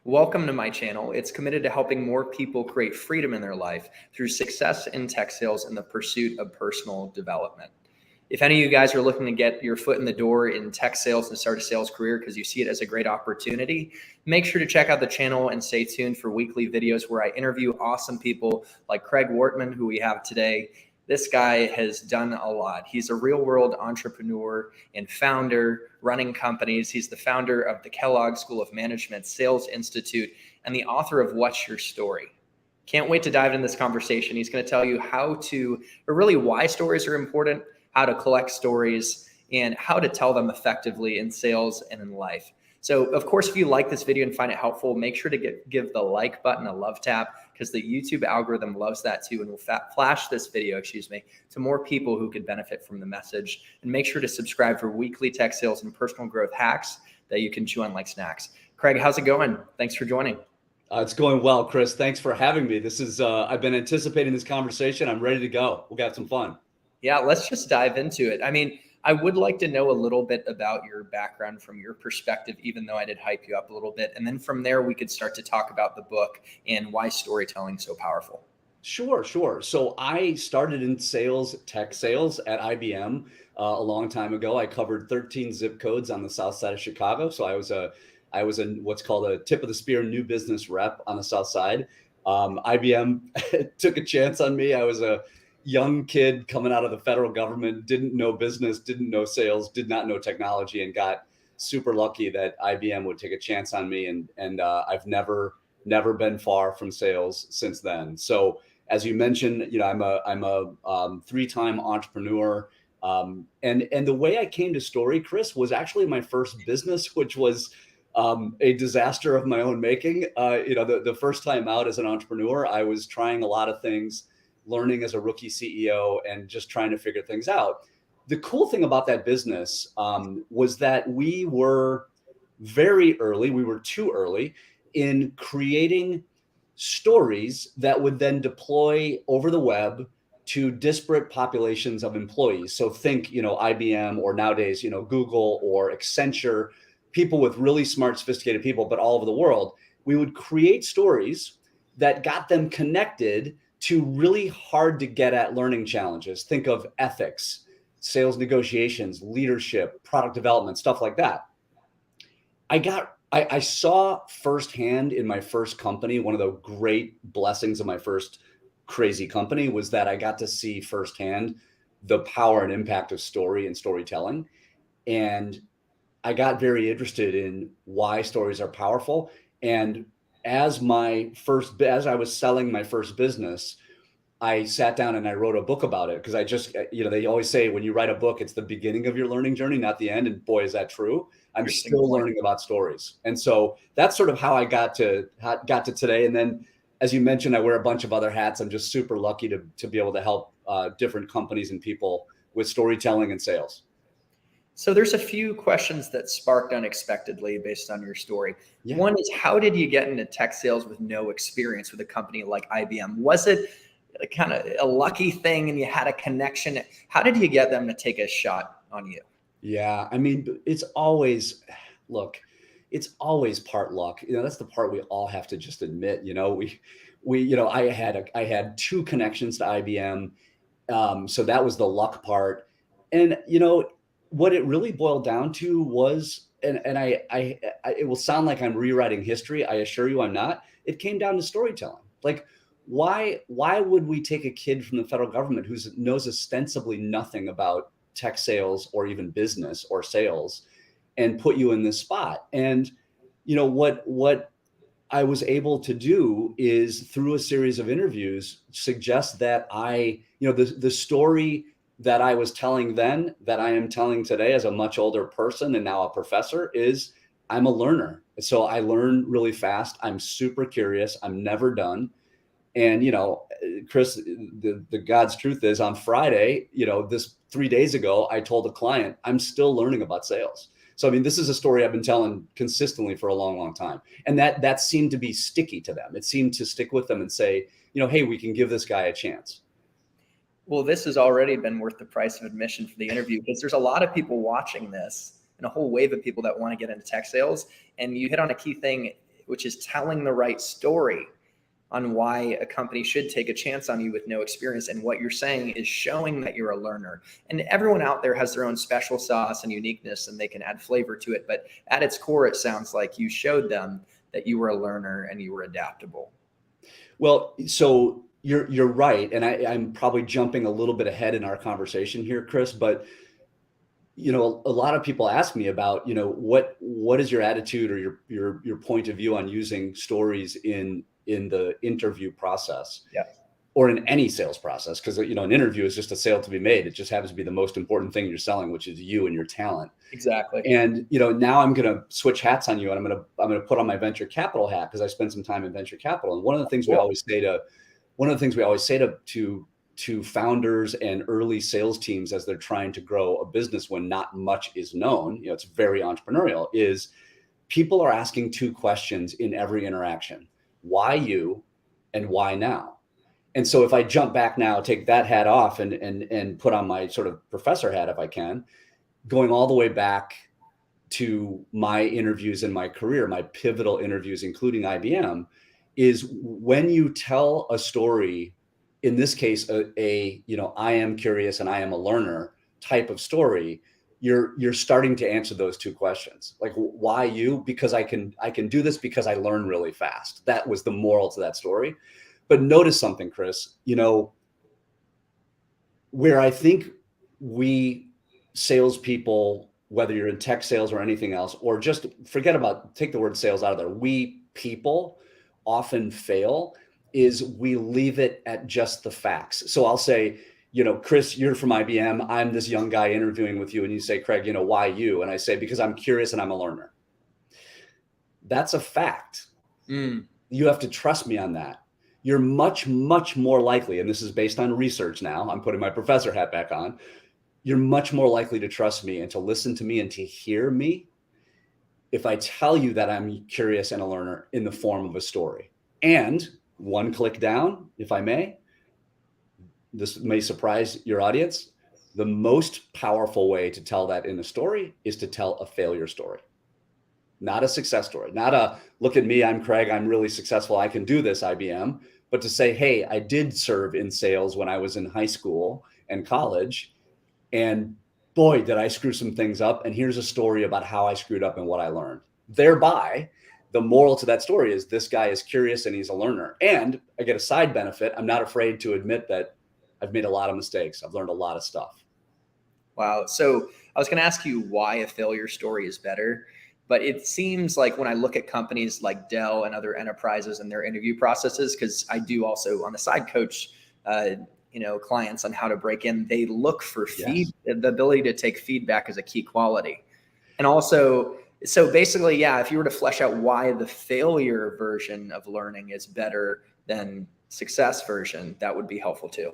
Welcome to my channel. It's committed to helping more people create freedom in their life through success in tech sales and the pursuit of personal development. If any of you guys are looking to get your foot in the door in tech sales and start a sales career because you see it as a great opportunity, make sure to check out the channel and stay tuned for weekly videos where I interview awesome people like Craig Wortmann, who we have today. This guy has done a lot. He's a real world entrepreneur and founder running companies. He's the founder of the Kellogg School of Management Sales Institute and the author of What's Your Story? Can't wait to dive into this conversation. He's going to tell you or really why stories are important, how to collect stories, and how to tell them effectively in sales and in life. So of course, if you like this video and find it helpful, make sure to give the like button a love tap because the YouTube algorithm loves that too and will flash this video, to more people who could benefit from the message. And make sure to subscribe for weekly tech sales and personal growth hacks that you can chew on like snacks. Craig, how's it going? Thanks for joining. It's going well, Chris. Thanks for having me. This is I've been anticipating this conversation. I'm ready to go. We'll have some fun. Yeah, let's just dive into it. I would like to know a little bit about your background from your perspective, even though I did hype you up a little bit. And then from there, we could start to talk about the book and why storytelling is so powerful. Sure. So I started in tech sales at IBM a long time ago. I covered 13 zip codes on the south side of Chicago. So I was a what's called a tip of the spear new business rep on the south side. IBM took a chance on me. I was a young kid coming out of the federal government, didn't know business, didn't know sales, did not know technology, and got super lucky that IBM would take a chance on me. And I've never been far from sales since then. So as you mentioned, I'm a three-time entrepreneur. And the way I came to Story, Chris, was actually my first business, which was a disaster of my own making. The first time out as an entrepreneur, I was trying a lot of things, learning as a rookie CEO and just trying to figure things out. The cool thing about that business was that we were very early. We were too early in creating stories that would then deploy over the web to disparate populations of employees. So think, IBM or nowadays, Google or Accenture, people with really smart, sophisticated people, but all over the world. We would create stories that got them connected to really hard to get at learning challenges. Think of ethics, sales negotiations, leadership, product development, stuff like that. I saw firsthand in my first company, one of the great blessings of my first crazy company was that I got to see firsthand the power and impact of story and storytelling. And I got very interested in why stories are powerful. And as I was selling my first business, I sat down and I wrote a book about it because I just, they always say when you write a book, it's the beginning of your learning journey, not the end. And boy, is that true. I'm still learning about stories. And so that's sort of how I got to today. And then, as you mentioned, I wear a bunch of other hats. I'm just super lucky to be able to help different companies and people with storytelling and sales. So there's a few questions that sparked unexpectedly based on your story. Yeah. One is, how did you get into tech sales with no experience with a company like IBM? Was it kind of a lucky thing and you had a connection? How did you get them to take a shot on you? Yeah, it's always part luck. That's the part we all have to just admit. I had two connections to IBM, so that was the luck part. And what it really boiled down to was, and it will sound like I'm rewriting history. I assure you, I'm not. It came down to storytelling. Like, why would we take a kid from the federal government who knows ostensibly nothing about tech sales or even business or sales and put you in this spot? And what I was able to do is, through a series of interviews, suggest that the story that I was telling then that I am telling today as a much older person and now a professor is, I'm a learner. So I learn really fast. I'm super curious. I'm never done. And, Chris, the God's truth is, on Friday, this 3 days ago, I told a client, I'm still learning about sales. So, this is a story I've been telling consistently for a long, long time. And that seemed to be sticky to them. It seemed to stick with them and say, hey, we can give this guy a chance. Well, this has already been worth the price of admission for the interview, because there's a lot of people watching this and a whole wave of people that want to get into tech sales. And you hit on a key thing. which is telling the right story on why a company should take a chance on you with no experience. And what you're saying is showing that you're a learner. And everyone out there has their own special sauce and uniqueness, and they can add flavor to it. But at its core, it sounds like you showed them that you were a learner and you were adaptable. Well, so you're right. And I'm probably jumping a little bit ahead in our conversation here, Chris, but a lot of people ask me about, what is your attitude or your point of view on using stories in the interview process, or in any sales process? Because, an interview is just a sale to be made. It just happens to be the most important thing you're selling, which is you and your talent. Exactly. And, now I'm going to switch hats on you, and I'm going to put on my venture capital hat, because I spent some time in venture capital. And one of the things we always say to founders and early sales teams as they're trying to grow a business when not much is known, it's very entrepreneurial, is people are asking two questions in every interaction: why you, and why now? And so if I jump back now, take that hat off and put on my sort of professor hat, if I can, going all the way back to my interviews in my career, my pivotal interviews, including IBM, is when you tell a story, in this case, I am curious and I am a learner type of story, you're starting to answer those two questions. Like, why you? Because I can do this because I learn really fast. That was the moral to that story. But notice something, Chris, where I think we salespeople, whether you're in tech sales or anything else, or just take the word sales out of there, we people often fail, is we leave it at just the facts. So I'll say, Chris, you're from IBM. I'm this young guy interviewing with you. And you say, Craig, why you? And I say, because I'm curious and I'm a learner. That's a fact. You have to trust me on that. You're much, much more likely, and this is based on research now, I'm putting my professor hat back on, you're much more likely to trust me and to listen to me and to hear me if I tell you that I'm curious and a learner in the form of a story. And one click down, if I may, this may surprise your audience, the most powerful way to tell that in a story is to tell a failure story. Not a success story, not a look at me, I'm Craig, I'm really successful, I can do this, IBM, but to say, hey, I did serve in sales when I was in high school and college, and boy, did I screw some things up, and here's a story about how I screwed up and what I learned. Thereby, the moral to that story is this guy is curious and he's a learner. And I get a side benefit. I'm not afraid to admit that I've made a lot of mistakes. I've learned a lot of stuff. Wow. So I was going to ask you why a failure story is better. But it seems like when I look at companies like Dell and other enterprises and their interview processes, because I do also on the side coach, clients on how to break in, they look for the ability to take feedback as a key quality. And also, so basically, if you were to flesh out why the failure version of learning is better than success version, that would be helpful too.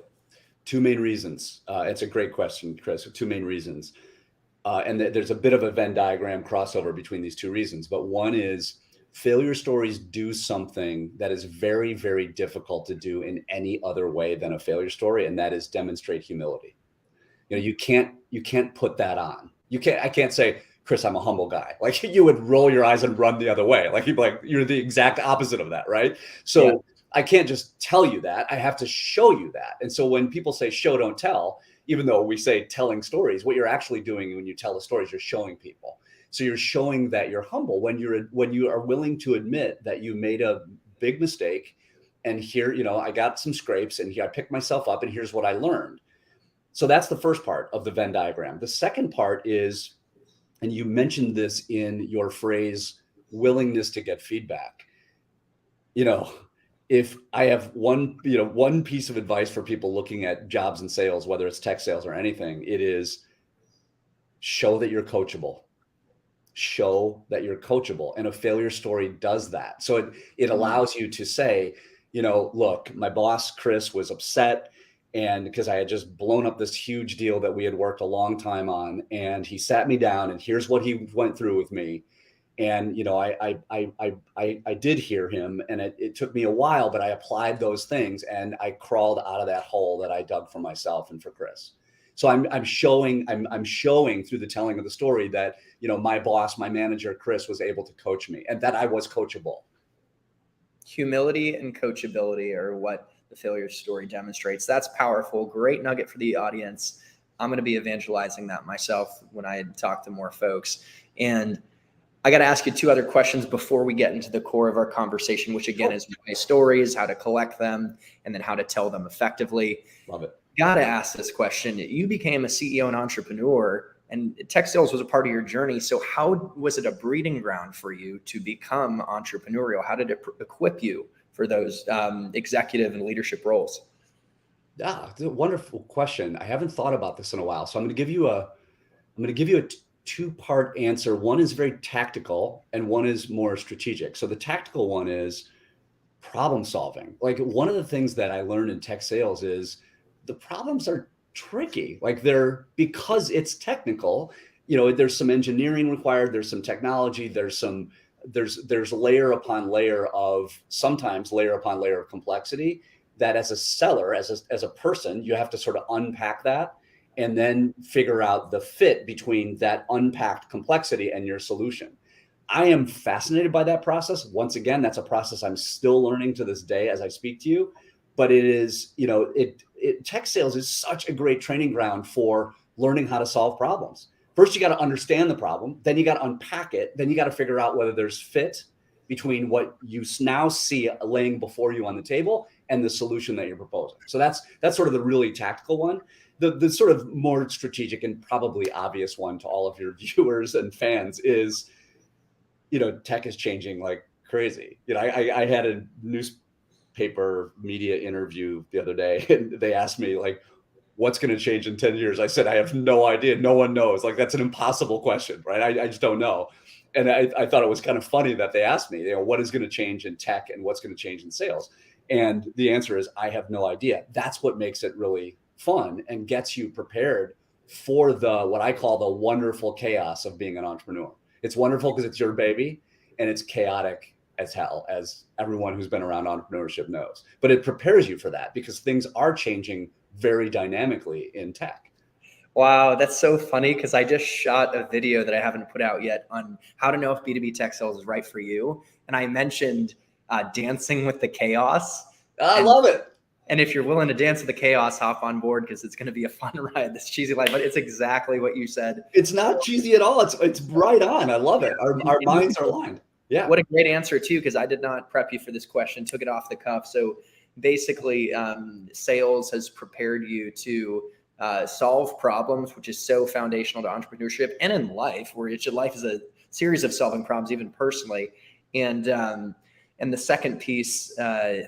Two main reasons. It's a great question, Chris. Two main reasons. And there's a bit of a Venn diagram crossover between these two reasons. But one is failure stories do something that is very, very difficult to do in any other way than a failure story. And that is demonstrate humility. You can't put that on. I can't say, Chris, I'm a humble guy. Like, you would roll your eyes and run the other way. Like, you'd be like, you're the exact opposite of that. Right. So I can't just tell you that. I have to show you that. And so when people say show, don't tell, even though we say telling stories, what you're actually doing when you tell the stories, you're showing people. So you're showing that you're humble when you are willing to admit that you made a big mistake. And here, I got some scrapes and here I picked myself up and here's what I learned. So that's the first part of the Venn diagram. The second part is, and you mentioned this in your phrase, willingness to get feedback. If I have one piece of advice for people looking at jobs and sales, whether it's tech sales or anything, it is show that you're coachable. Show that you're coachable. And a failure story does that. So it allows you to say, look, my boss, Chris, was upset, and because I had just blown up this huge deal that we had worked a long time on, and he sat me down and here's what he went through with me. And, I did hear him, and it took me a while, but I applied those things and I crawled out of that hole that I dug for myself and for Chris. So I'm showing through the telling of the story that, my boss, my manager, Chris, was able to coach me and that I was coachable. Humility and coachability are what the failure story demonstrates. That's powerful. Great nugget for the audience. I'm going to be evangelizing that myself when I talk to more folks. And I got to ask you two other questions before we get into the core of our conversation, which again is my stories, how to collect them, and then how to tell them effectively. Love it. Got to ask this question. You became a CEO and entrepreneur, and tech sales was a part of your journey. So how was it a breeding ground for you to become entrepreneurial? How did it equip you for those executive and leadership roles? Yeah, it's a wonderful question. I haven't thought about this in a while. So I'm going to give you a two-part answer. One is very tactical and one is more strategic. So the tactical one is problem solving. Like, one of the things that I learned in tech sales is the problems are tricky. Like, because it's technical, there's some engineering required, there's some technology, there's layer upon layer of complexity that as a seller, as a person, you have to sort of unpack that and then figure out the fit between that unpacked complexity and your solution. I am fascinated by that process. Once again, that's a process I'm still learning to this day as I speak to you. But it is, tech sales is such a great training ground for learning how to solve problems. First, you got to understand the problem. Then you got to unpack it. Then you got to figure out whether there's fit between what you now see laying before you on the table and the solution that you're proposing. So that's sort of the really tactical one. The sort of more strategic and probably obvious one to all of your viewers and fans is, tech is changing like crazy. I had a newspaper media interview the other day, and they asked me, like, what's going to change in 10 years? I said, I have no idea. No one knows. Like, that's an impossible question, right? I just don't know. And I thought it was kind of funny that they asked me, what is going to change in tech and what's going to change in sales? And the answer is, I have no idea. That's what makes it really fun and gets you prepared for what I call the wonderful chaos of being an entrepreneur. It's wonderful because it's your baby, and it's chaotic as hell, as everyone who's been around entrepreneurship knows. But it prepares you for that because things are changing very dynamically in tech. Wow, that's so funny because I just shot a video that I haven't put out yet on how to know if B2B Tech Sales is right for you. And I mentioned dancing with the chaos. I love it. And if you're willing to dance with the chaos, hop on board because it's going to be a fun ride, this cheesy life. But it's exactly what you said. It's not cheesy at all. It's right on. I love it. Our minds are aligned. Yeah. What a great answer too, because I did not prep you for this question, took it off the cuff. So basically, sales has prepared you to solve problems, which is so foundational to entrepreneurship and in life, where life is a series of solving problems, even personally. And the second piece, I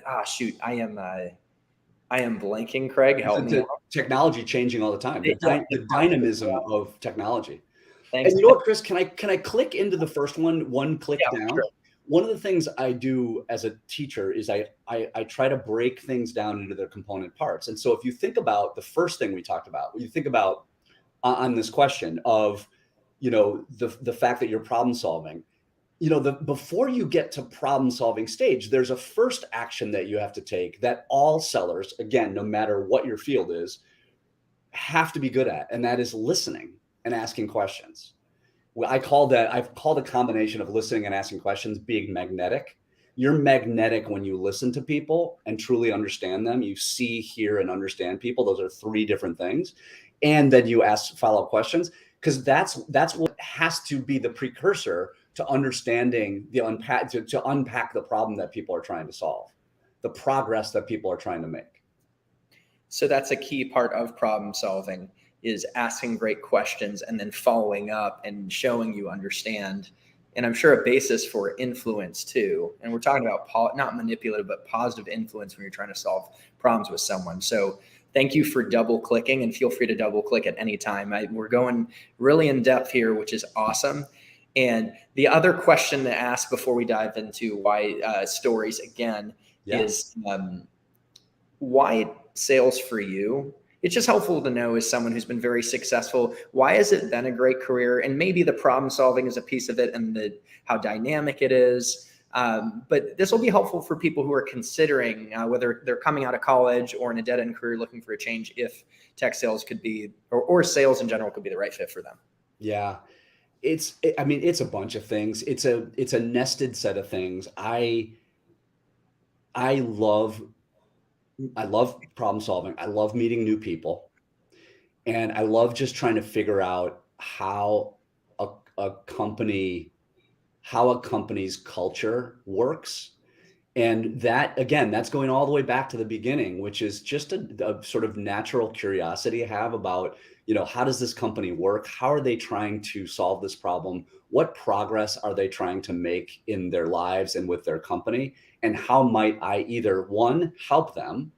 am blanking, Craig. Help me out. Technology changing all the time. The dynamism of technology. Thanks. And you know what, Chris? Can I click into the first one click down? Sure. One of the things I do as a teacher is I try to break things down into their component parts. And so if you think about the first thing we talked about, you think about on this question of, the fact that you're problem solving, before you get to problem solving stage, there's a first action that you have to take that all sellers, again, no matter what your field is, have to be good at. And that is listening and asking questions. I've called a combination of listening and asking questions being magnetic. You're magnetic when you listen to people and truly understand them. You see, hear, and understand people. Those are three different things. And then you ask follow-up questions, because that's what has to be the precursor to understanding to unpack the problem that people are trying to solve, the progress that people are trying to make. So that's a key part of problem solving, is asking great questions and then following up and showing you understand. And I'm sure a basis for influence too. And we're talking about not manipulative, but positive influence when you're trying to solve problems with someone. So thank you for double clicking, and feel free to double click at any time. We're going really in depth here, which is awesome. And the other question to ask before we dive into why stories again is why sales for you? It's just helpful to know, as someone who's been very successful, why has it been a great career? And maybe the problem solving is a piece of it, and how dynamic it is. But this will be helpful for people who are considering whether they're coming out of college or in a dead-end career looking for a change, if tech sales could be, or sales in general could be the right fit for them. Yeah, it's a bunch of things. It's a nested set of things. I love problem solving. I love meeting new people. And I love just trying to figure out a, a company, how a company's culture works. And that, again, that's going all the way back to the beginning, which is just a sort of natural curiosity I have about, how does this company work? How are they trying to solve this problem? What progress are they trying to make in their lives and with their company? And how might I either, one, help them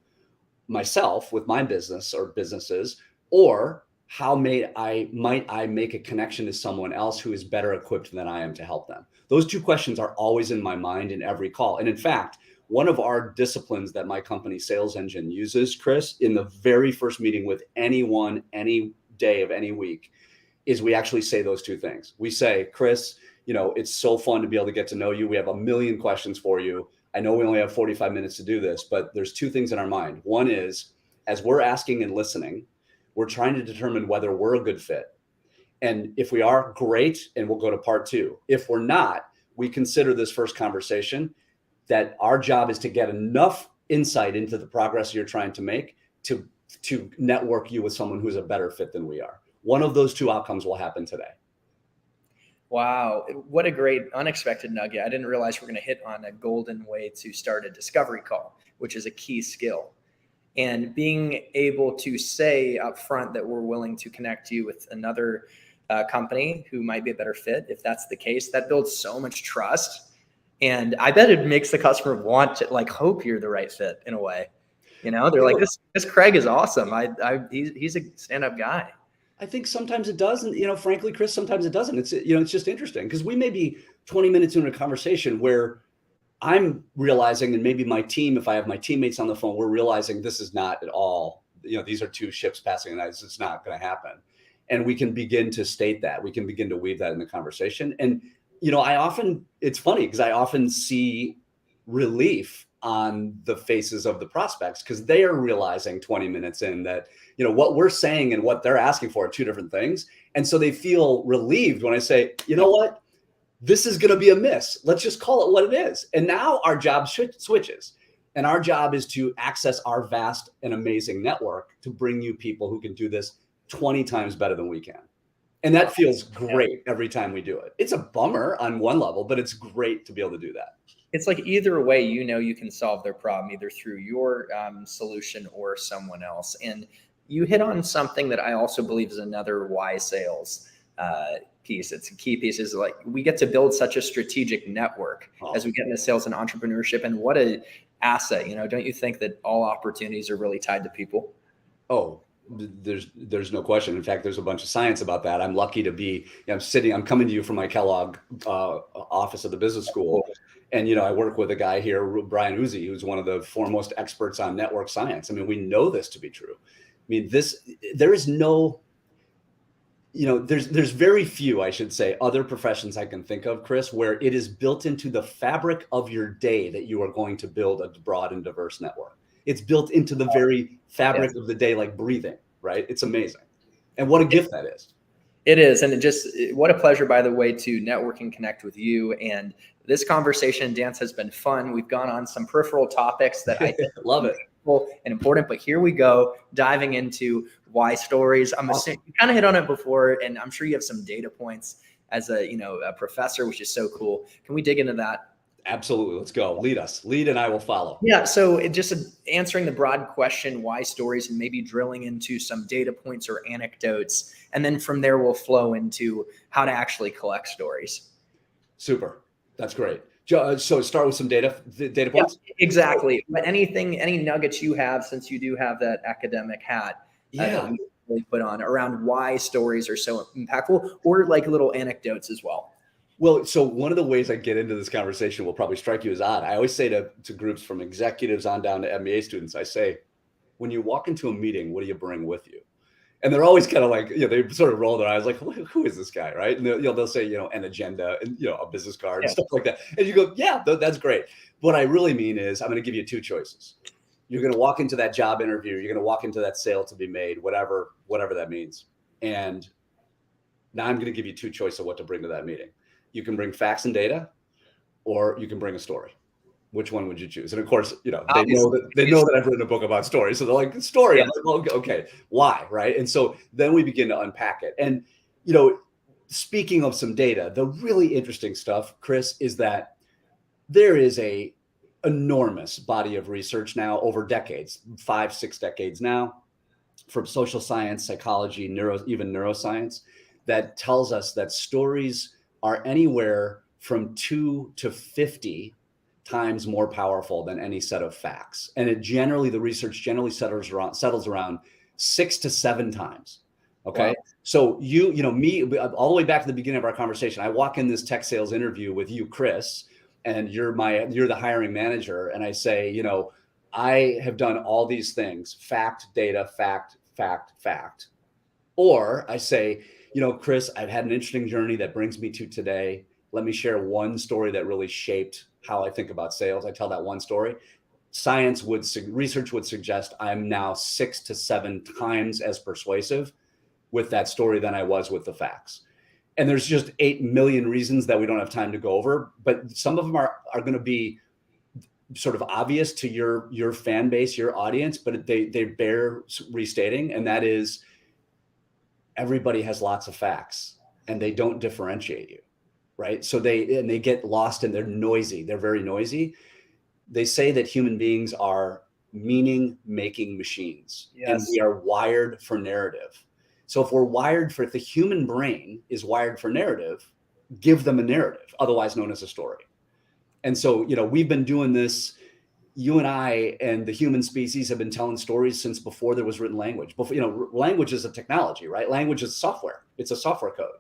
myself with my business or businesses, or how might I make a connection to someone else who is better equipped than I am to help them? Those two questions are always in my mind in every call. And in fact, one of our disciplines that my company Sales Engine uses, Chris, in the very first meeting with anyone, any day of any week, is we actually say those two things. We say, Chris, it's so fun to be able to get to know you. We have a million questions for you. I know we only have 45 minutes to do this, but there's two things in our mind. One is, as we're asking and listening, we're trying to determine whether we're a good fit. And if we are, great, and we'll go to part two. If we're not, we consider this first conversation that our job is to get enough insight into the progress you're trying to make to network you with someone who's a better fit than we are. One of those two outcomes will happen today. Wow. What a great unexpected nugget. I didn't realize we're going to hit on a golden way to start a discovery call, which is a key skill. And being able to say up front that we're willing to connect you with another company who might be a better fit, if that's the case, that builds so much trust. And I bet it makes the customer want to hope you're the right fit in a way. They're like, this Craig is awesome. He's a stand-up guy. I think sometimes it does. And, frankly, Chris, sometimes it doesn't. It's just interesting because we may be 20 minutes into a conversation where I'm realizing, and maybe my team, if I have my teammates on the phone, we're realizing this is not at all, these are two ships passing the night. It's not going to happen. And we can begin to state that. We can begin to weave that in the conversation. And, it's funny because I often see relief on the faces of the prospects because they are realizing 20 minutes in that, what we're saying and what they're asking for are two different things. And so they feel relieved when I say, you know what? This is going to be a miss. Let's just call it what it is. And now our job switches. And our job is to access our vast and amazing network to bring you people who can do this 20 times better than we can. And that feels great every time we do it. It's a bummer on one level, but it's great to be able to do that. It's like either way, you can solve their problem, either through your solution or someone else. And you hit on something that I also believe is another why sales piece. It's a key piece, is we get to build such a strategic network as we get into sales and entrepreneurship. And what a asset, don't you think that all opportunities are really tied to people? Oh, there's no question. In fact, there's a bunch of science about that. I'm lucky to be, I'm coming to you from my Kellogg office of the business school. And, I work with a guy here, Brian Uzi, who's one of the foremost experts on network science. I mean, we know this to be true. I mean, there is no, there's very few, I should say, other professions I can think of, Chris, where it is built into the fabric of your day that you are going to build a broad and diverse network. It's built into the very fabric of the day, like breathing, right? It's amazing. And what a gift that is. It is. And what a pleasure, by the way, to network and connect with you. And this conversation, Dance, has been fun. We've gone on some peripheral topics that I think love it and important, but here we go, diving into why stories. I'm assuming you kind of hit on it before, and I'm sure you have some data points as a professor, which is so cool. Can we dig into that? Absolutely. Let's go. Lead and I will follow. Yeah. So just answering the broad question, why stories, and maybe drilling into some data points or anecdotes. And then from there, we'll flow into how to actually collect stories. Super. That's great. So start with some data points. Yeah, exactly. But any nuggets you have, since you do have that academic hat, that we really put on around why stories are so impactful, or little anecdotes as well. Well, so one of the ways I get into this conversation will probably strike you as odd. I always say to groups from executives on down to MBA students, I say, when you walk into a meeting, what do you bring with you? And they're always kind of they sort of roll their eyes like, who is this guy, right? And they'll say, an agenda and, a business card and stuff like that. And you go, yeah, that's great. What I really mean is I'm going to give you two choices. You're going to walk into that job interview. You're going to walk into that sale to be made, whatever that means. And now I'm going to give you two choices of what to bring to that meeting. You can bring facts and data, or you can bring a story. which one would you choose? And of course, you know, Obviously. they know that I've written a book about stories. So they're like, story. Yeah. I'm like, well, okay, why? Right. And so then we begin to unpack it. And, you know, speaking of some data, the really interesting stuff, Chris, is that there is a enormous body of research now over decades, 5-6 decades now, from social science, psychology, even neuroscience, that tells us that stories are anywhere from 2 to 50 times more powerful than any set of facts. And the research generally settles around 6 to 7 times. Okay. Wow. So you know, me, all the way back to the beginning of our conversation, I walk in this tech sales interview with you, Chris, and you're the hiring manager. And I say, you know, I have done all these things, fact, data, fact. Or I say, you know, Chris, I've had an interesting journey that brings me to today. Let me share one story that really shaped how I think about sales. I tell that one story. Research would suggest I'm now 6 to 7 times as persuasive with that story than I was with the facts. And there's just 8 million reasons that we don't have time to go over, but some of them are going to be sort of obvious to your fan base, your audience, but they bear restating. And that is, everybody has lots of facts and they don't differentiate you, right? So they get lost and they're noisy. They're very noisy. They say that human beings are meaning-making machines. Yes. And we are wired for narrative. So if the human brain is wired for narrative, give them a narrative, otherwise known as a story. And so, you know, we've been doing this, you and I and the human species have been telling stories since before there was written language. Before, you know, language is a technology, right? Language is software. It's a software code.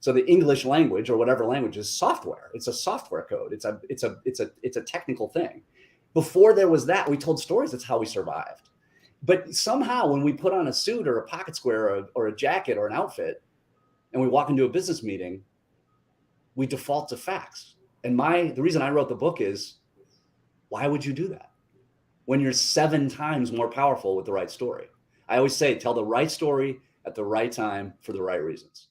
So the English language or whatever language is software. It's a software code. It's a technical thing. Before there was that, we told stories. That's how we survived. But somehow when we put on a suit or a pocket square or a jacket or an outfit and we walk into a business meeting, we default to facts. And the reason I wrote the book is, why would you do that when you're 7 times more powerful with the right story? I always say, tell the right story at the right time for the right reasons.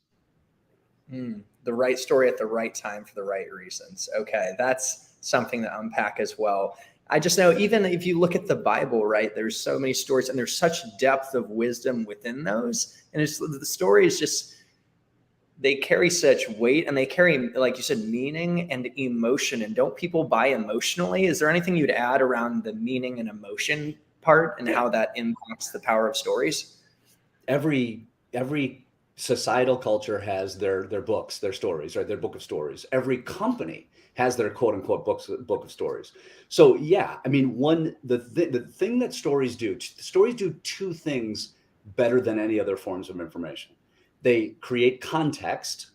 The right story at the right time for the right reasons. Okay, that's something to unpack as well. I just know, even if you look at the Bible, right, there's so many stories and there's such depth of wisdom within those. And the story is just, they carry such weight and they carry, like you said, meaning and emotion. And don't people buy emotionally? Is there anything you'd add around the meaning and emotion part and how that impacts the power of stories? Every societal culture has their books, their stories, right? Their book of stories. Every company has their quote unquote book of stories. So yeah, I mean, the thing that stories do 2 things better than any other forms of information. They create context,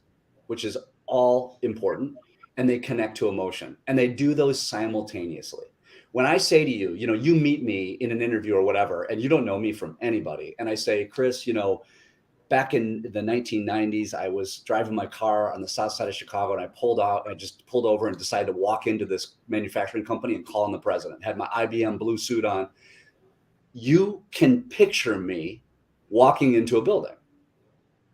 which is all important, and they connect to emotion, and they do those simultaneously. When I say to you, you know, you meet me in an interview or whatever, and you don't know me from anybody, and I say, Chris, you know, back in the 1990s, I was driving my car on the south side of Chicago, and I just pulled over and decided to walk into this manufacturing company and call on the president. Had my IBM blue suit on. You can picture me walking into a building,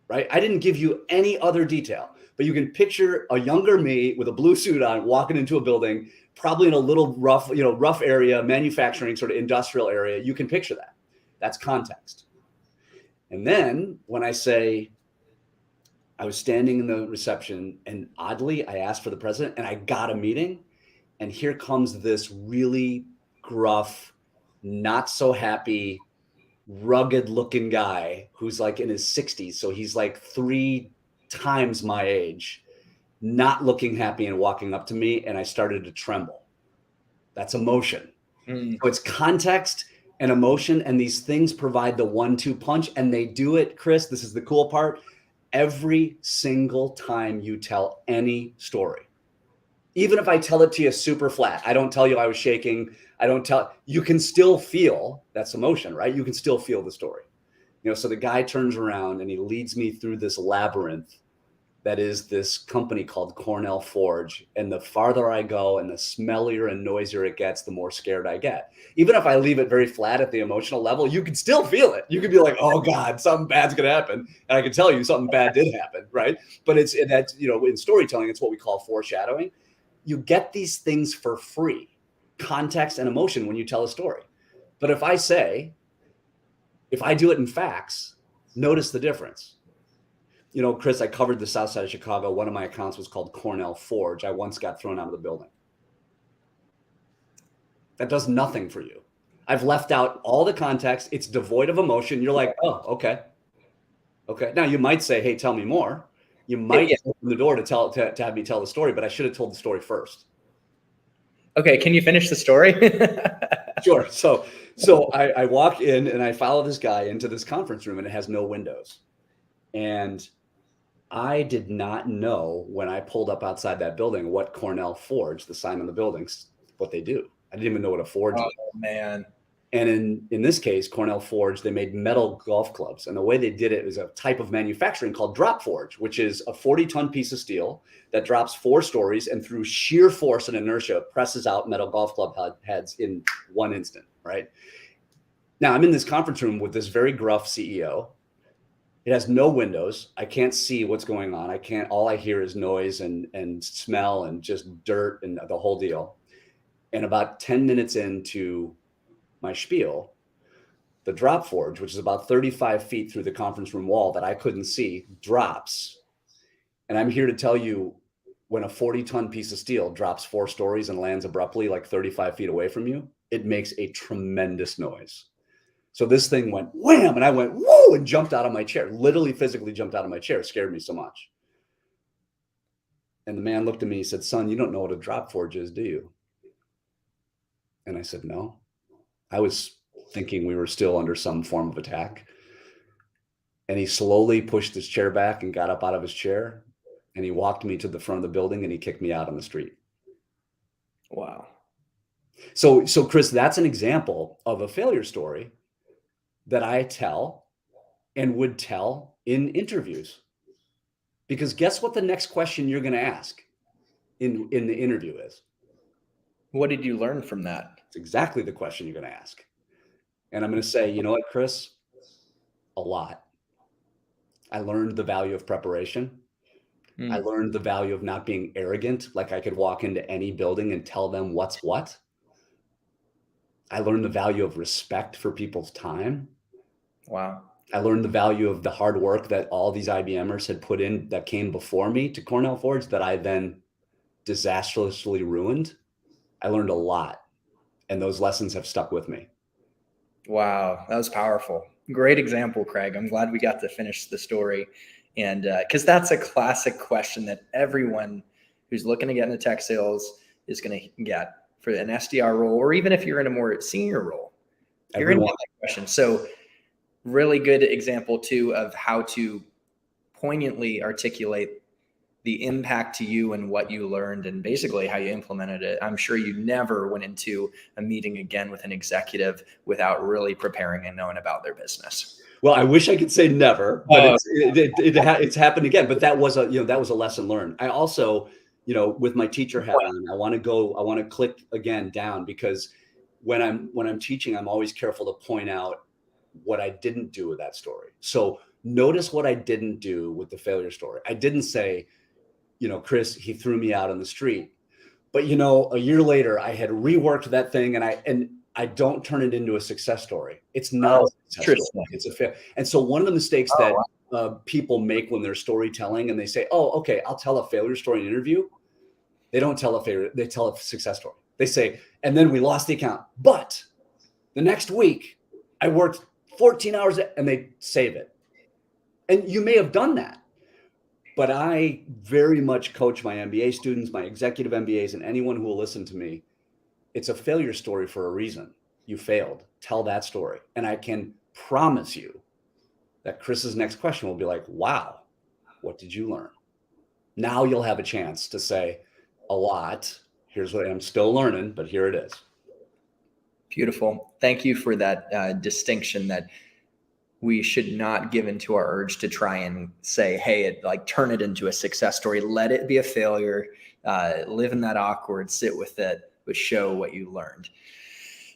right? I didn't give you any other detail, but you can picture a younger me with a blue suit on walking into a building, probably in a little rough area, manufacturing sort of industrial area. You can picture that. That's context. And then when I say I was standing in the reception and oddly I asked for the president and I got a meeting, and here comes this really gruff, not so happy, rugged looking guy who's like in his 60s. So he's like 3 times my age, not looking happy and walking up to me. And I started to tremble. That's emotion. So it's context and emotion. And these things provide the 1-2 punch, and they do it, Chris. This is the cool part. Every single time you tell any story, even if I tell it to you super flat, I don't tell you I was shaking. You can still feel that's emotion, right? You can still feel the story. You know, so the guy turns around and he leads me through this labyrinth that is this company called Cornell Forge. And the farther I go and the smellier and noisier it gets, the more scared I get. Even if I leave it very flat at the emotional level, you can still feel it. You can be like, oh God, something bad's going to happen. And I can tell you something bad did happen, right? But that's, you know, in storytelling, it's what we call foreshadowing. You get these things for free. context and emotion when you tell a story. But if I do it in facts, notice the difference. You know, Chris, I covered the South Side of Chicago. One of my accounts was called Cornell Forge. I once got thrown out of the building. That does nothing for you. I've left out all the context. It's devoid of emotion. You're like, oh, okay. Okay. Now you might say, hey, tell me more. You might open the door to have me tell the story, but I should have told the story first. Okay. Can you finish the story? Sure. So I walk in and I follow this guy into this conference room, and it has no windows. And I did not know when I pulled up outside that building what Cornell Forge, the sign on the buildings, what they do. I didn't even know what a forge was. Oh, man. And in this case, Cornell Forge, they made metal golf clubs. And the way they did it is a type of manufacturing called drop forge, which is a 40-ton piece of steel that drops 4 stories and through sheer force and inertia presses out metal golf club heads in one instant, right? Now, I'm in this conference room with this very gruff CEO. It has no windows. I can't see what's going on. All I hear is noise and smell and just dirt and the whole deal. And about 10 minutes into my spiel, the drop forge, which is about 35 feet through the conference room wall that I couldn't see, drops. And I'm here to tell you, when a 40-ton piece of steel drops 4 stories and lands abruptly like 35 feet away from you, it makes a tremendous noise. So this thing went wham, and I went whoa, and jumped out of my chair, literally physically jumped out of my chair. It scared me so much. And the man looked at me, he said, son, you don't know what a drop forge is, do you? And I said, no. I was thinking we were still under some form of attack. And he slowly pushed his chair back and got up out of his chair. And he walked me to the front of the building and he kicked me out on the street. Wow. So Chris, that's an example of a failure story that I tell and would tell in interviews. Because guess what the next question you're going to ask in the interview is? What did you learn from that? It's exactly the question you're going to ask. And I'm going to say, you know what, Chris? A lot. I learned the value of preparation. I learned the value of not being arrogant, like I could walk into any building and tell them what's what. I learned the value of respect for people's time. Wow. I learned the value of the hard work that all these IBMers had put in that came before me to Cornell Forge that I then disastrously ruined. I learned a lot, and those lessons have stuck with me. Wow. That was powerful. Great example, Craig. I'm glad we got to finish the story. And because that's a classic question that everyone who's looking to get into tech sales is going to get for an SDR role, or even if you're in a more senior role, you're going to get that question. So really good example too of how to poignantly articulate the impact to you and what you learned and basically how you implemented it. I'm sure you never went into a meeting again with an executive without really preparing and knowing about their business. Well, I wish I could say never, but it's happened again. But that was a lesson learned. I also, with my teacher hat on, I want to click again down, because when I'm teaching, I'm always careful to point out what I didn't do with that story. So notice what I didn't do with the failure story. I didn't say, Chris, he threw me out on the street, but a year later I had reworked that thing, and I don't turn it into a success story. It's not a success story. It's a fail. And so one of the mistakes that people make when they're storytelling and they say, oh, okay, I'll tell a failure story in an interview. They don't tell a failure. They tell a success story. They say, and then we lost the account, but the next week I worked 14 hours, and they save it. And you may have done that, but I very much coach my MBA students, my executive MBAs, and anyone who will listen to me. It's a failure story for a reason. You failed. Tell that story. And I can promise you that Chris's next question will be like, wow, what did you learn? Now you'll have a chance to say a lot. Here's what I'm still learning, but here it is. Beautiful. Thank you for that distinction, that we should not give into our urge to try and say, hey, turn it into a success story. Let it be a failure. Live in that awkward, sit with it, but show what you learned.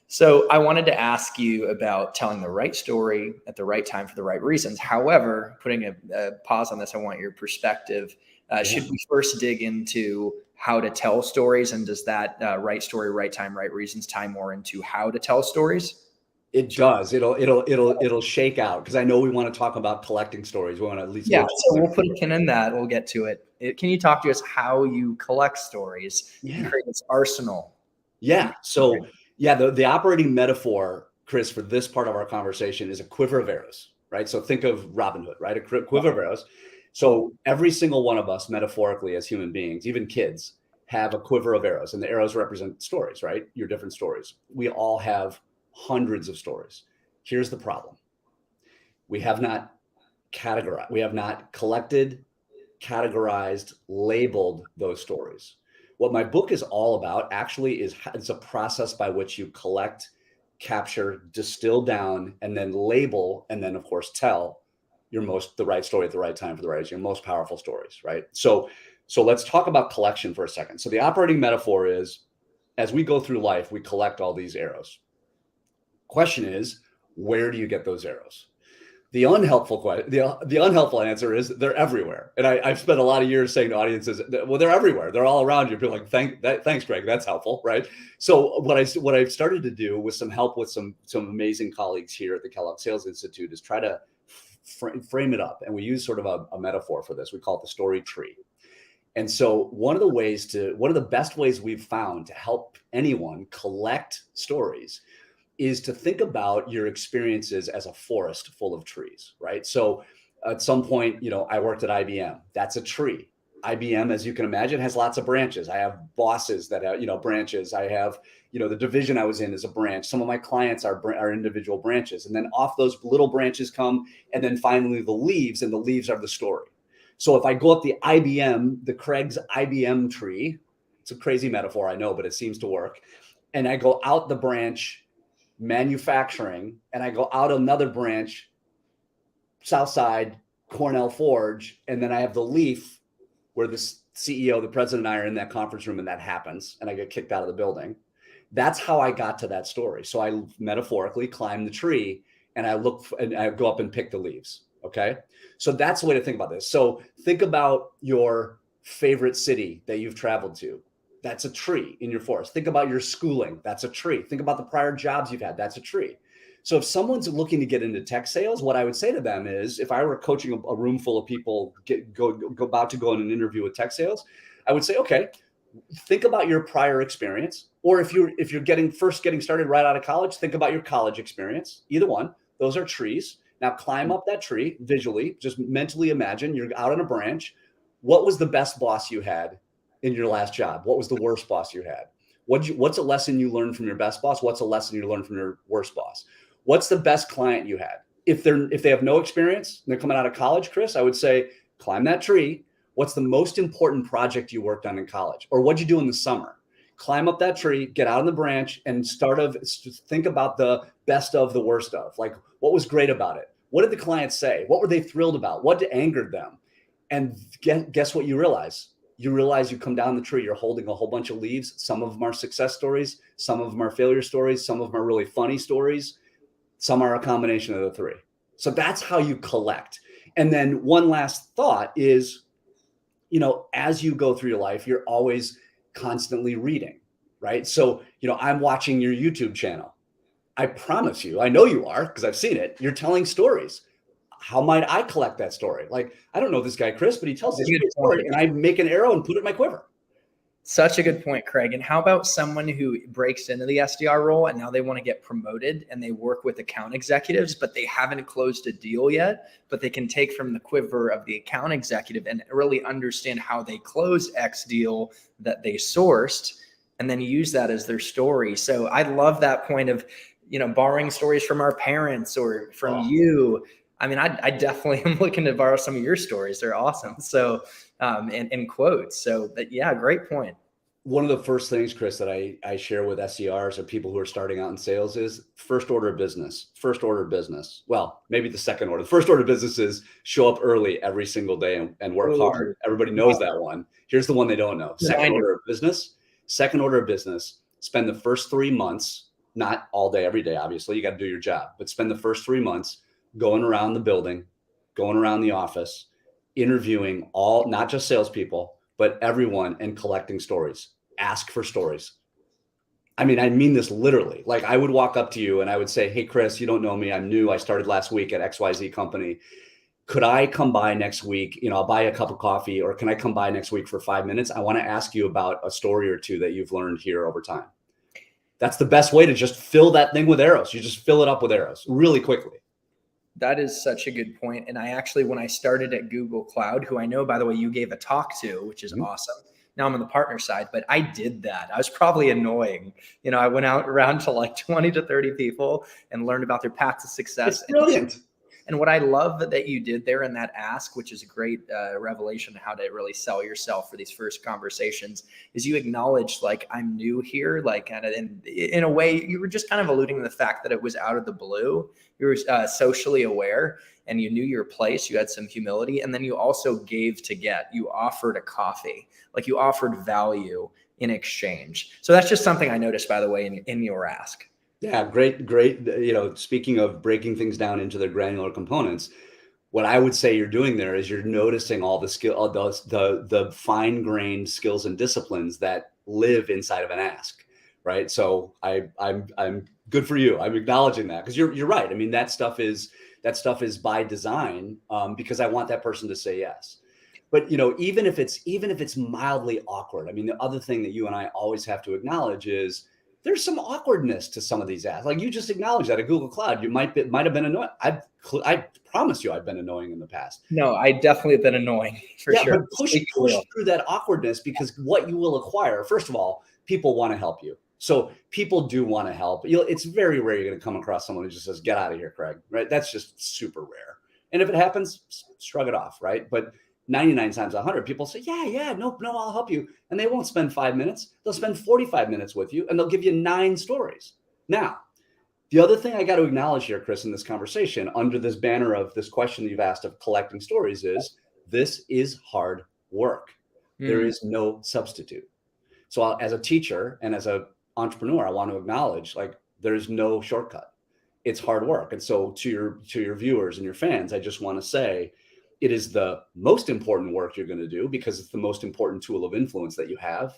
So I wanted to ask you about telling the right story at the right time for the right reasons. However, putting a pause on this, I want your perspective. Should we first dig into how to tell stories? And does that right story, right time, right reasons tie more into how to tell stories? It does. It'll shake out, because I know we want to talk about collecting stories. We want to at least Yeah, go. so we'll put a pin in that. We'll get to it. Can you talk to us how you collect stories and create this arsenal? Yeah. So yeah, the operating metaphor, Chris, for this part of our conversation is a quiver of arrows, right? So think of Robin Hood, right? A quiver of arrows. So every single one of us, metaphorically, as human beings, even kids, have a quiver of arrows, and the arrows represent stories, right? Your different stories. We all have hundreds of stories. Here's the problem. We have not categorized, we have not collected, categorized, labeled those stories. What my book is all about actually is it's a process by which you collect, capture, distill down, and then label, and then of course tell the right story at the right time for the right reason, your most powerful stories, right? So let's talk about collection for a second. So the operating metaphor is, as we go through life, we collect all these arrows. Question is, where do you get those arrows? The unhelpful answer is they're everywhere. And I've spent a lot of years saying to audiences, well, they're everywhere. They're all around you. People are like, thanks, Craig. That's helpful, right? So what I've started to do, with some help with some amazing colleagues here at the Kellogg Sales Institute, is try to frame it up. And we use sort of a metaphor for this. We call it the story tree. And so one of the best ways we've found to help anyone collect stories is to think about your experiences as a forest full of trees, right? So at some point, I worked at IBM. That's a tree. IBM, as you can imagine, has lots of branches. I have bosses that have, branches. I have, the division I was in is a branch. Some of my clients are individual branches. And then off those little branches come, and then finally the leaves, and the leaves are the story. So if I go up the Craig's IBM tree, it's a crazy metaphor, I know, but it seems to work. And I go out the branch, manufacturing, and I go out another branch, Southside, Cornell Forge, and then I have the leaf where the CEO, the president, and I are in that conference room, and that happens, and I get kicked out of the building. That's how I got to that story. So I metaphorically climb the tree, and I go up and pick the leaves. Okay. So that's the way to think about this. So think about your favorite city that you've traveled to. That's a tree in your forest. Think about your schooling. That's a tree. Think about the prior jobs you've had. That's a tree. So if someone's looking to get into tech sales, what I would say to them is, if I were coaching a room full of people about to go on an interview with tech sales, I would say, okay, think about your prior experience. Or if you're getting started right out of college, think about your college experience. Either one. Those are trees. Now climb up that tree visually. Just mentally imagine you're out on a branch. What was the best boss you had in your last job? What was the worst boss you had? What's a lesson you learned from your best boss? What's a lesson you learned from your worst boss? What's the best client you had? If they have no experience and they're coming out of college, Chris, I would say climb that tree. What's the most important project you worked on in college? Or what'd you do in the summer? Climb up that tree, get out on the branch, and think about the best of, the worst of. Like, what was great about it? What did the clients say? What were they thrilled about? What angered them? And guess what you realize? You realize you come down the tree, you're holding a whole bunch of leaves. Some of them are success stories. Some of them are failure stories. Some of them are really funny stories. Some are a combination of the three. So that's how you collect. And then one last thought is, as you go through your life, you're always constantly reading, right? So, I'm watching your YouTube channel. I promise you, I know you are, because I've seen it. You're telling stories. How might I collect that story? Like, I don't know this guy, Chris, but he tells this great story, and I make an arrow and put it in my quiver. Such a good point, Craig. And how about someone who breaks into the SDR role and now they want to get promoted and they work with account executives, but they haven't closed a deal yet, but they can take from the quiver of the account executive and really understand how they close X deal that they sourced and then use that as their story. So I love that point of, borrowing stories from our parents or from you. I mean, I definitely am looking to borrow some of your stories. They're awesome. So, and quotes. So yeah, great point. One of the first things, Chris, that I share with SDRs or people who are starting out in sales is first order of business. Well, maybe the second order. The first order of business is show up early every single day and work hard. Everybody knows that one. Here's the one they don't know. Second order of business, spend the first 3 months, not all day, every day, obviously, you got to do your job, but spend the first 3 months going around the building, going around the office, interviewing not just salespeople, but everyone, and collecting stories. Ask for stories. I mean this literally. Like, I would walk up to you and I would say, hey, Chris, you don't know me. I'm new. I started last week at XYZ company. Could I come by next week? I'll buy a cup of coffee, or can I come by next week for 5 minutes? I want to ask you about a story or two that you've learned here over time. That's the best way to just fill that thing with arrows. You just fill it up with arrows really quickly. That is such a good point. And I actually, when I started at Google Cloud, who I know, by the way, you gave a talk to, which is awesome. Now I'm on the partner side, but I did that. I was probably annoying. I went out around to like 20 to 30 people and learned about their path to success. It's brilliant. And what I love that you did there in that ask, which is a great revelation of how to really sell yourself for these first conversations, is you acknowledged, like, I'm new here, like, kind of in a way, you were just kind of alluding to the fact that it was out of the blue. You were socially aware and you knew your place. You had some humility, and then you also gave to get. You offered a coffee, like you offered value in exchange. So that's just something I noticed, by the way, in your ask. Yeah, great. Speaking of breaking things down into their granular components, what I would say you're doing there is you're noticing all the skill, the fine-grained skills and disciplines that live inside of an ask, right? So I'm good for you. I'm acknowledging that, because you're right. I mean, that stuff is by design, because I want that person to say yes. But even if it's mildly awkward, I mean, the other thing that you and I always have to acknowledge is there's some awkwardness to some of these asks. Like, you just acknowledged that at Google Cloud, you might have been annoying. I promise you, I've been annoying in the past. No, I definitely have been annoying for sure. But push through that awkwardness, because what you will acquire, first of all, people want to help you. So people do want to help. It's very rare you're going to come across someone who just says, "Get out of here, Craig." Right? That's just super rare. And if it happens, shrug it off. Right? But 99 times 100, people say, yeah, no, I'll help you. And they won't spend 5 minutes. They'll spend 45 minutes with you, and they'll give you 9 stories. Now, the other thing I got to acknowledge here, Chris, in this conversation, under this banner of this question that you've asked of collecting stories, is this is hard work. There is no substitute. So as a teacher and as an entrepreneur, I want to acknowledge, like, there's no shortcut. It's hard work. And so to your viewers and your fans, I just want to say, it is the most important work you're going to do, because it's the most important tool of influence that you have,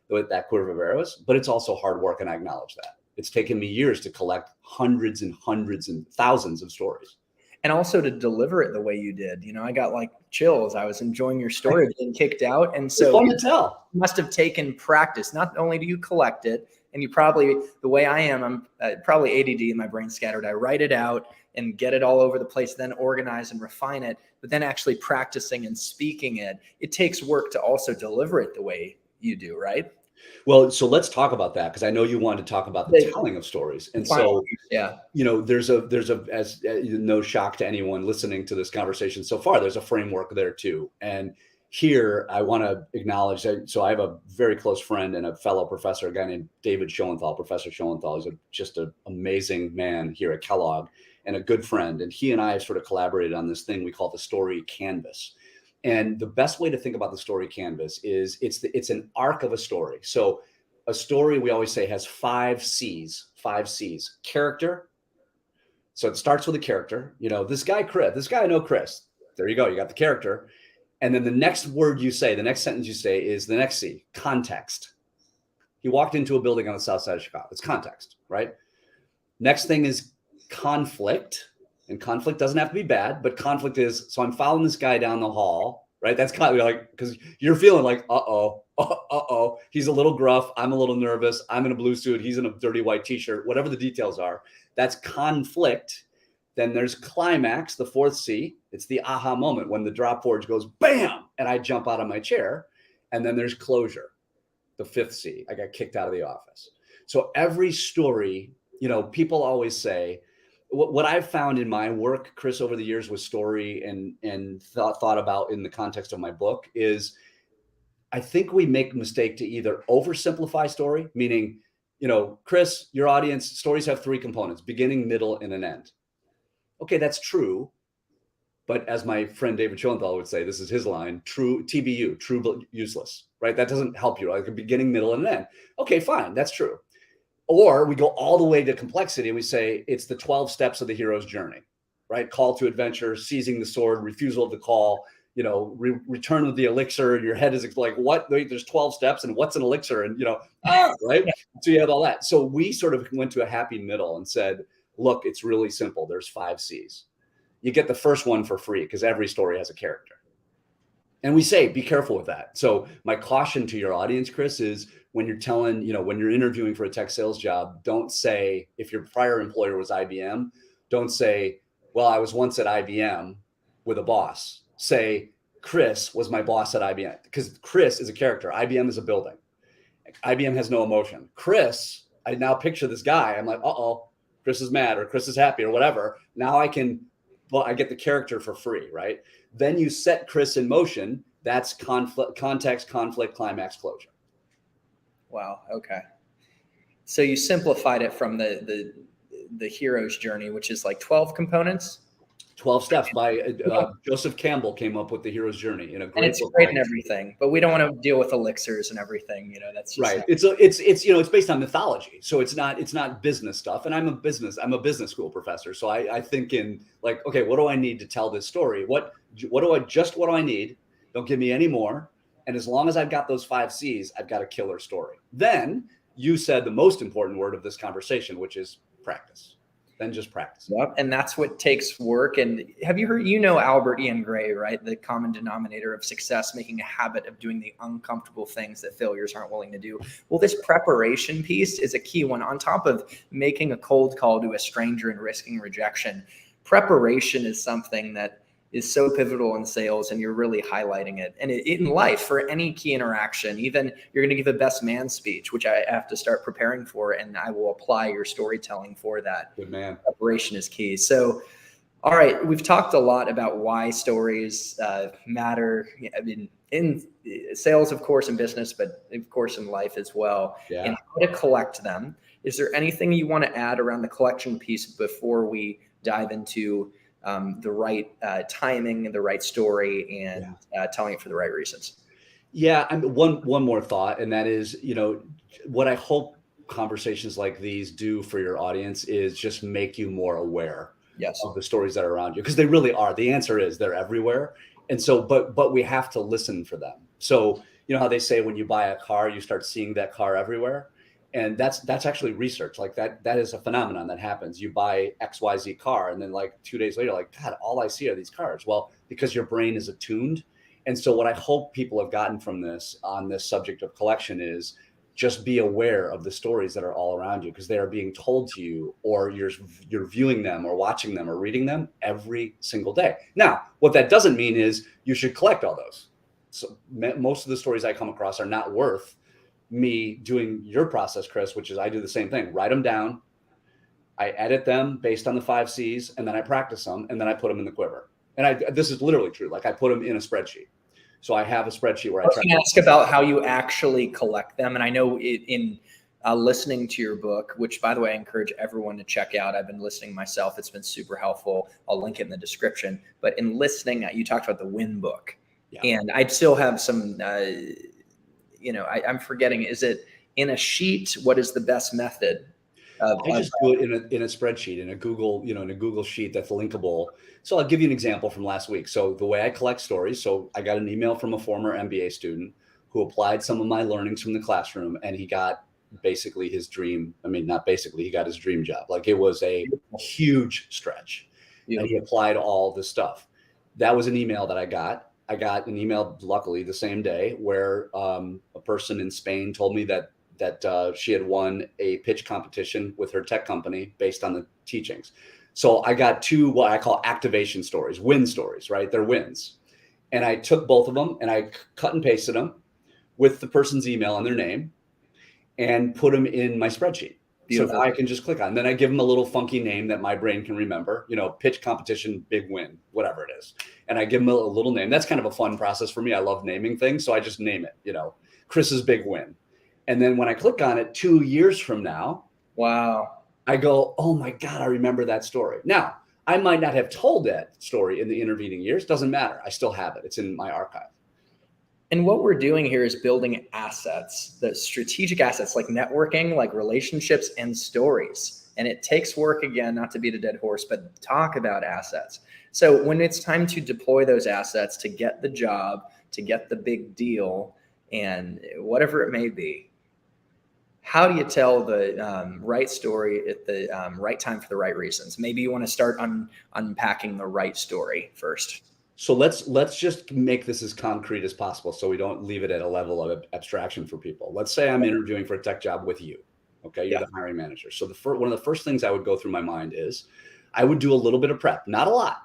with that quiver of arrows. But it's also hard work, and I acknowledge that. It's taken me years to collect hundreds and hundreds and thousands of stories. And also to deliver it the way you did. I got like chills. I was enjoying your story of getting kicked out. And so it's fun to tell. You must have taken practice. Not only do you collect it, and you probably, the way I am, I'm probably ADD in my brain scattered. I write it out and get it all over the place, then organize and refine it. But then actually practicing and speaking it, it takes work to also deliver it the way you do, right? Well, so let's talk about that, because I know you wanted to talk about the telling of stories. And so, yeah, there's as no shock to anyone listening to this conversation so far, there's a framework there too. And here I want to acknowledge that. So I have a very close friend and a fellow professor, a guy named David Schoenthal. Professor Schoenthal is just an amazing man here at Kellogg, and a good friend. And he and I have sort of collaborated on this thing we call the story canvas. And the best way to think about the story canvas is it's an arc of a story. So a story, we always say, has 5 C's. Character. So it starts with a character. This guy I know Chris. There you go. You got the character. And then the next word you say, the next sentence you say, is the next C, context. He walked into a building on the south side of Chicago. It's context, right? Next thing is conflict. And conflict doesn't have to be bad, but conflict is, so I'm following this guy down the hall, right? That's kind of like, because you're feeling like, uh-oh, he's a little gruff. I'm a little nervous. I'm in a blue suit. He's in a dirty white t-shirt, whatever the details are. That's conflict. Then there's climax, the 4th C. It's the aha moment when the drop forge goes, bam, and I jump out of my chair. And then there's closure, the 5th C. I got kicked out of the office. So every story, people always say, what I've found in my work, Chris, over the years with story and thought about in the context of my book is, I think we make a mistake to either oversimplify story, meaning, Chris, your audience, stories have 3 components: beginning, middle, and an end. Okay, that's true. But as my friend David Schoenthal would say, this is his line, true TBU, true but useless, right? That doesn't help you, like a beginning, middle, and an end. Okay, fine, that's true. Or we go all the way to complexity and we say it's the 12 steps of the hero's journey, right? Call to adventure, seizing the sword, refusal of the call, return with the elixir, and your head is like, what? Wait, there's 12 steps, and what's an elixir? And right? So you have all that. So we sort of went to a happy middle and said, look, it's really simple. There's 5 C's. You get the first one for free because every story has a character. And we say, be careful with that. So my caution to your audience, Chris, is when you're when you're interviewing for a tech sales job, don't say, if your prior employer was IBM, don't say, well, I was once at IBM with a boss. Say, Chris was my boss at IBM, because Chris is a character. IBM is a building. IBM has no emotion. Chris, I now picture this guy. I'm like, uh-oh, Chris is mad or Chris is happy or whatever. Now I get the character for free, right? Then you set Chris in motion. That's context, conflict, climax, closure. Wow. Okay. So you simplified it from the hero's journey, which is like 12 components. 12 steps by Joseph Campbell came up with the hero's journey in a great and it's book. Great and everything, but we don't want to deal with elixirs and everything. That's just right. It's based on mythology, so it's not business stuff. And I'm a business school professor, so I think in like, okay, what do I need to tell this story? What do I need? Don't give me any more. And as long as I've got those 5 C's, I've got a killer story. Then you said the most important word of this conversation, which is practice. Then just practice. Yep. And that's what takes work. And have you heard, Albert Ian Gray, right? The common denominator of success, making a habit of doing the uncomfortable things that failures aren't willing to do. Well, this preparation piece is a key one. On top of making a cold call to a stranger and risking rejection, preparation is something that is so pivotal in sales, and you're really highlighting it. And in life, for any key interaction, even you're going to give a best man speech, which I have to start preparing for, and I will apply your storytelling for that. Good man. Preparation is key. So, all right, we've talked a lot about why stories matter. I mean, in sales, of course, in business, but of course in life as well. Yeah. And how to collect them. Is there anything you want to add around the collection piece before we dive into the right timing and the right story and telling it for the right reasons? Yeah. One more thought, and that is, what I hope conversations like these do for your audience is just make you more aware of the stories that are around you, because they really are. The answer is they're everywhere. And so, but we have to listen for them. So, how they say when you buy a car, you start seeing that car everywhere. And that's actually research. Like that is a phenomenon that happens. You buy XYZ car, and then like 2 days later, like, God, all I see are these cars. Well, because your brain is attuned. And so what I hope people have gotten from this on this subject of collection is just be aware of the stories that are all around you, because they are being told to you, or you're viewing them or watching them or reading them every single day. Now, what that doesn't mean is you should collect all those. So most of the stories I come across are not worth me doing your process, Chris, which is I do the same thing. Write them down. I edit them based on the 5 C's, and then I practice them, and then I put them in the quiver. And this is literally true. Like I put them in a spreadsheet. So I have a spreadsheet where I was going to ask about how you actually collect them. And I know in listening to your book, which by the way, I encourage everyone to check out. I've been listening myself. It's been super helpful. I'll link it in the description. But in listening, you talked about the Win book. Yeah. And I still have some, I'm forgetting, is it in a sheet? What is the best method? I just do it in a spreadsheet, in a Google sheet that's linkable. So I'll give you an example from last week. So the way I collect stories, so I got an email from a former MBA student who applied some of my learnings from the classroom, and he got basically his dream. I mean, not basically, he got his dream job. Like it was a huge stretch. Yeah. And he applied all the stuff. That was an email that I got. I got an email, luckily, the same day, where a person in Spain told me that she had won a pitch competition with her tech company based on the teachings. So I got 2 what I call activation stories, win stories, right? They're wins. And I took both of them and I cut and pasted them with the person's email and their name and put them in my spreadsheet. Beautiful. So I can just click on, and then I give them a little funky name that my brain can remember, pitch competition, big win, whatever it is. And I give them a little name. That's kind of a fun process for me. I love naming things. So I just name it, Chris's big win. And then when I click on it 2 years from now, wow, I go, oh my God, I remember that story. Now, I might not have told that story in the intervening years. Doesn't matter. I still have it. It's in my archive. And what we're doing here is building assets, the strategic assets like networking, like relationships and stories. And it takes work, again, not to beat a dead horse, but talk about assets. So when it's time to deploy those assets to get the job, to get the big deal, and whatever it may be, how do you tell the right story at the right time for the right reasons? Maybe you want to start unpacking the right story first. So let's just make this as concrete as possible so we don't leave it at a level of abstraction for people. Let's say I'm interviewing for a tech job with you. Okay, you're the hiring manager. So one of the first things I would go through my mind is I would do a little bit of prep, not a lot.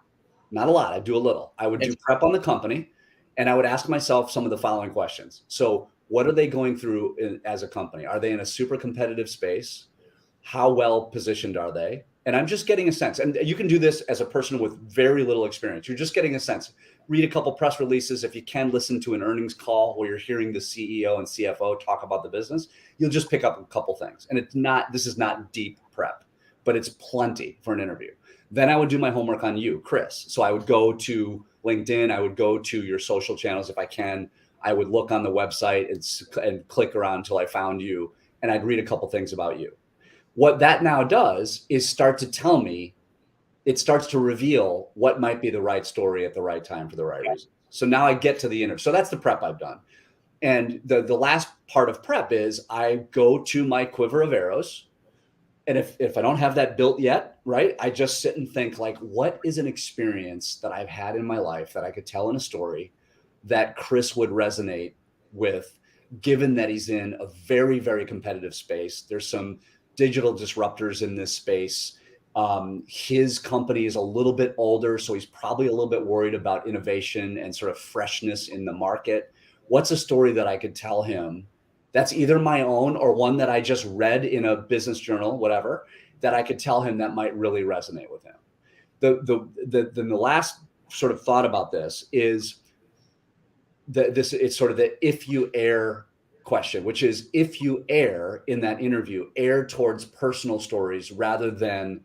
I'd do a little. I would do prep on the company, and I would ask myself some of the following questions. So what are they going through as a company? Are they in a super competitive space? How well positioned are they? And I'm just getting a sense. And you can do this as a person with very little experience. You're just getting a sense. Read a couple press releases. If you can, listen to an earnings call where you're hearing the CEO and CFO talk about the business, you'll just pick up a couple things. And this is not deep prep, but it's plenty for an interview. Then I would do my homework on you, Chris. So I would go to LinkedIn. I would go to your social channels if I can. I would look on the website and click around until I found you. And I'd read a couple things about you. What that now does is start to tell me, it starts to reveal what might be the right story at the right time for the right reason. So now I get to the interview. So that's the prep I've done. And the last part of prep is I go to my quiver of arrows. And if I don't have that built yet, right, I just sit and think, like, what is an experience that I've had in my life that I could tell in a story that Chris would resonate with, given that he's in a very, very competitive space. There's some digital disruptors in this space. His company is a little bit older, so he's probably a little bit worried about innovation and sort of freshness in the market. What's a story that I could tell him that's either my own or one that I just read in a business journal, whatever, that I could tell him that might really resonate with him? The last sort of thought about this is it's sort of the if you err question, which is, if you err in that interview, err towards personal stories rather than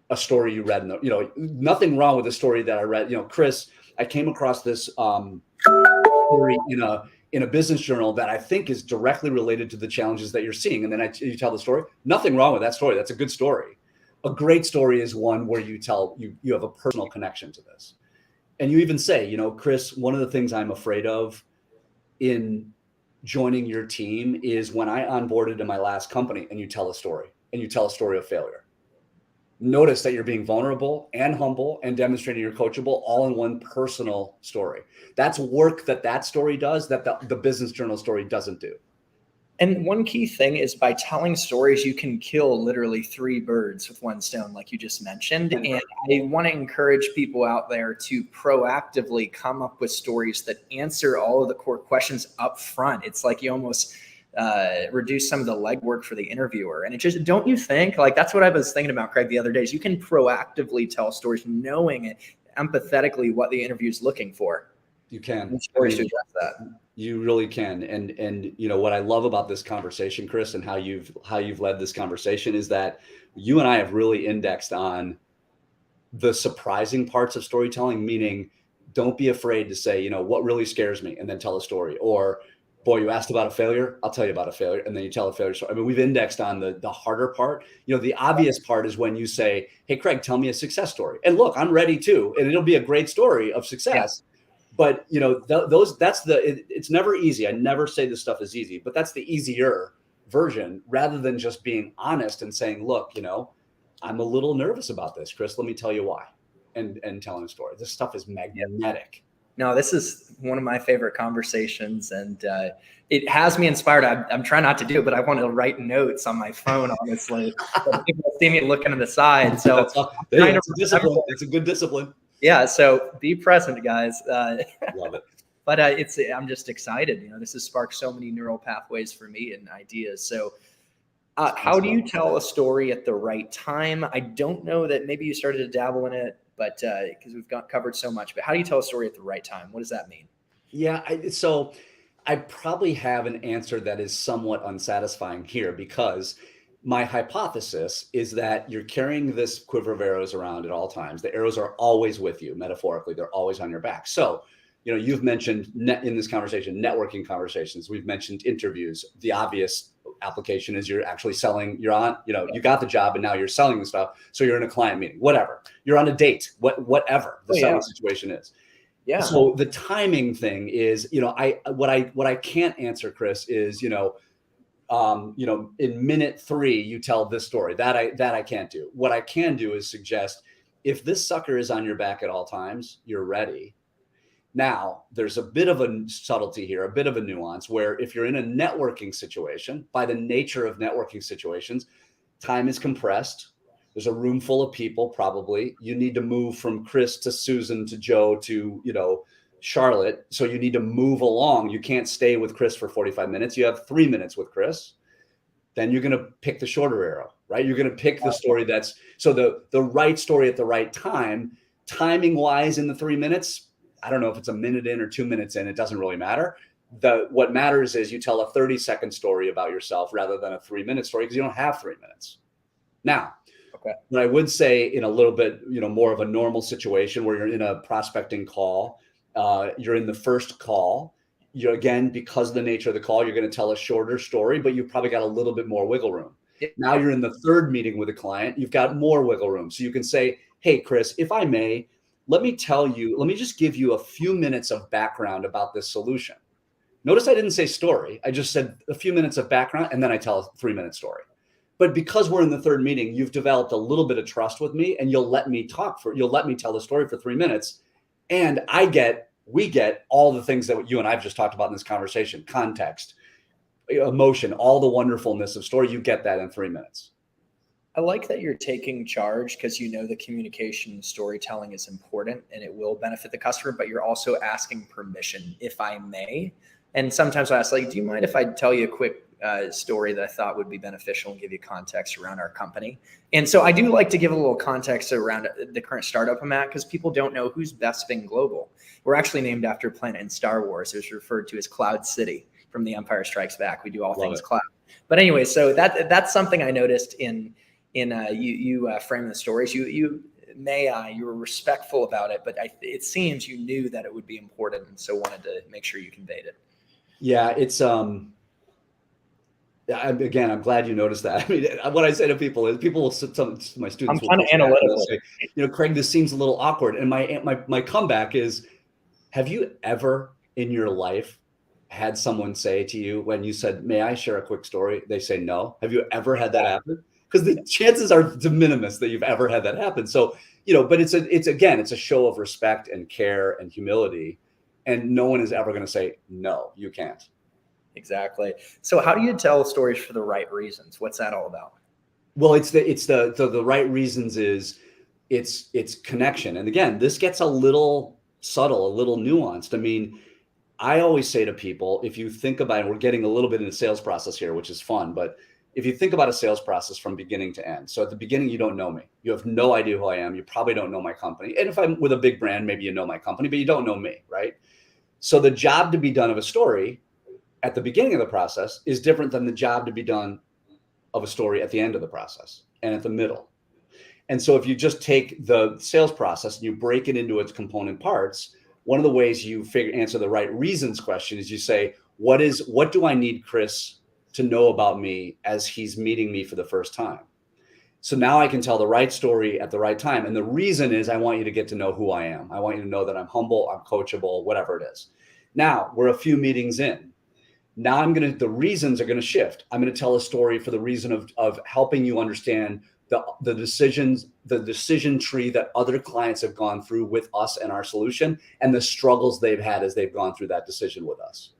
a story you read nothing wrong with the story that I read. Chris, I came across this story in a business journal that I think is directly related to the challenges that you're seeing. And then you tell the story. Nothing wrong with that story. That's a good story. A great story is one where you have a personal connection to this. And you even say, Chris, one of the things I'm afraid of in joining your team is when I onboarded in my last company, and you tell a story of failure. Notice that you're being vulnerable and humble and demonstrating you're coachable all in one personal story. That's work that story does that the business journal story doesn't do. And one key thing is, by telling stories, you can kill literally 3 birds with 1 stone, like you just mentioned. And I want to encourage people out there to proactively come up with stories that answer all of the core questions up front. It's like you almost reduce some of the legwork for the interviewer. And it just, don't you think, like, that's what I was thinking about, Craig, the other day, is you can proactively tell stories, knowing it empathetically what the interview is looking for. You can. Stories to address that. You really can. And what I love about this conversation, Chris, and how you've led this conversation is that you and I have really indexed on the surprising parts of storytelling, meaning don't be afraid to say, what really scares me, and then tell a story. Or, boy, you asked about a failure, I'll tell you about a failure, and then you tell a failure story. I mean, we've indexed on the harder part. The obvious part is when you say, hey, Craig, tell me a success story. And look, I'm ready too. And it'll be a great story of success. Yeah. But it's never easy. I never say this stuff is easy, but that's the easier version, rather than just being honest and saying, look, I'm a little nervous about this, Chris. Let me tell you why. And telling a story. This stuff is magnetic. No, this is one of my favorite conversations, and it has me inspired. I'm trying not to do it, but I want to write notes on my phone, honestly. People see me looking to the side. So it's a good discipline. Yeah, so be present, guys. Love it. But I'm just excited. This has sparked so many neural pathways for me and ideas. So how do you tell a story at the right time? I don't know that maybe you started to dabble in it, but because we've covered so much. But how do you tell a story at the right time? What does that mean? Yeah, so I probably have an answer that is somewhat unsatisfying here, because my hypothesis is that you're carrying this quiver of arrows around at all times. The arrows are always with you, metaphorically. They're always on your back. So, you've mentioned in this conversation, networking conversations. We've mentioned interviews, the obvious application is you're actually selling, you're on, you got the job and now you're selling the stuff. So you're in a client meeting, whatever. You're on a date, whatever the selling situation is. Yeah. So the timing thing is, what I can't answer, Chris, is, in minute 3, you tell this story that I can't do. What I can do is suggest, if this sucker is on your back at all times, you're ready. Now, there's a bit of a subtlety here, a bit of a nuance, where if you're in a networking situation, by the nature of networking situations, time is compressed. There's a room full of people, probably. You need to move from Chris to Susan to Joe to, Charlotte. So you need to move along. You can't stay with Chris for 45 minutes. You have 3 minutes with Chris. Then you're going to pick the shorter arrow, right? You're going to pick the story so the right story at the right time, timing wise in the 3 minutes. I don't know if it's a minute in or 2 minutes in, it doesn't really matter. What matters is you tell a 30-second story about yourself rather than a 3-minute story, because you don't have 3 minutes. Now, what I would say in a little bit, more of a normal situation where you're in a prospecting call, you're in the first call, again, because of the nature of the call, you're going to tell a shorter story, but you've probably got a little bit more wiggle room. Now you're in the third meeting with a client, you've got more wiggle room. So you can say, hey, Chris, if I may, let me just give you a few minutes of background about this solution. Notice I didn't say story. I just said a few minutes of background, and then I tell a 3-minute story. But because we're in the third meeting, you've developed a little bit of trust with me, and you'll let me tell the story for 3 minutes. And we get all the things that you and I've just talked about in this conversation: context, emotion, all the wonderfulness of story. You get that in 3 minutes. I like that you're taking charge, because the communication and storytelling is important and it will benefit the customer, but you're also asking permission, if I may. And sometimes I ask, do you mind if I tell you a quick story that I thought would be beneficial and give you context around our company? And so I do like to give a little context around the current startup I'm at, because people don't know who's Best Thing Global. We're actually named after a planet in Star Wars. It was referred to as Cloud City from The Empire Strikes Back. We do all things cloud. But anyway, so that's something I noticed in you framing the stories. You were respectful about it, but it seems you knew that it would be important, and so wanted to make sure you conveyed it. Yeah, it's I'm glad you noticed that. I mean, what I say to people is, my students, I'm kind of analytical. Say, Craig, this seems a little awkward. And my comeback is, have you ever in your life had someone say to you, when you said, may I share a quick story? They say no. Have you ever had that happen? Because the chances are de minimis that you've ever had that happen. So, but it's a show of respect and care and humility. And no one is ever going to say, no, you can't. Exactly. So how do you tell stories for the right reasons? What's that all about? Well, it's the right reasons is it's connection. And again, this gets a little subtle, a little nuanced. I mean, I always say to people, if you think about it, we're getting a little bit in the sales process here, which is fun, but if you think about a sales process from beginning to end. So at the beginning, you don't know me. You have no idea who I am. You probably don't know my company. And if I'm with a big brand, maybe you know my company, but you don't know me, right? So the job to be done of a story at the beginning of the process is different than the job to be done of a story at the end of the process and at the middle. And so if you just take the sales process and you break it into its component parts, one of the ways you answer the right reasons question is you say, what do I need Chris to know about me as he's meeting me for the first time? So now I can tell the right story at the right time. And the reason is, I want you to get to know who I am. I want you to know that I'm humble, I'm coachable, whatever it is. Now we're a few meetings in. Now the reasons are going to shift. I'm going to tell a story for the reason of helping you understand the decision tree that other clients have gone through with us and our solution, and the struggles they've had as they've gone through that decision with us.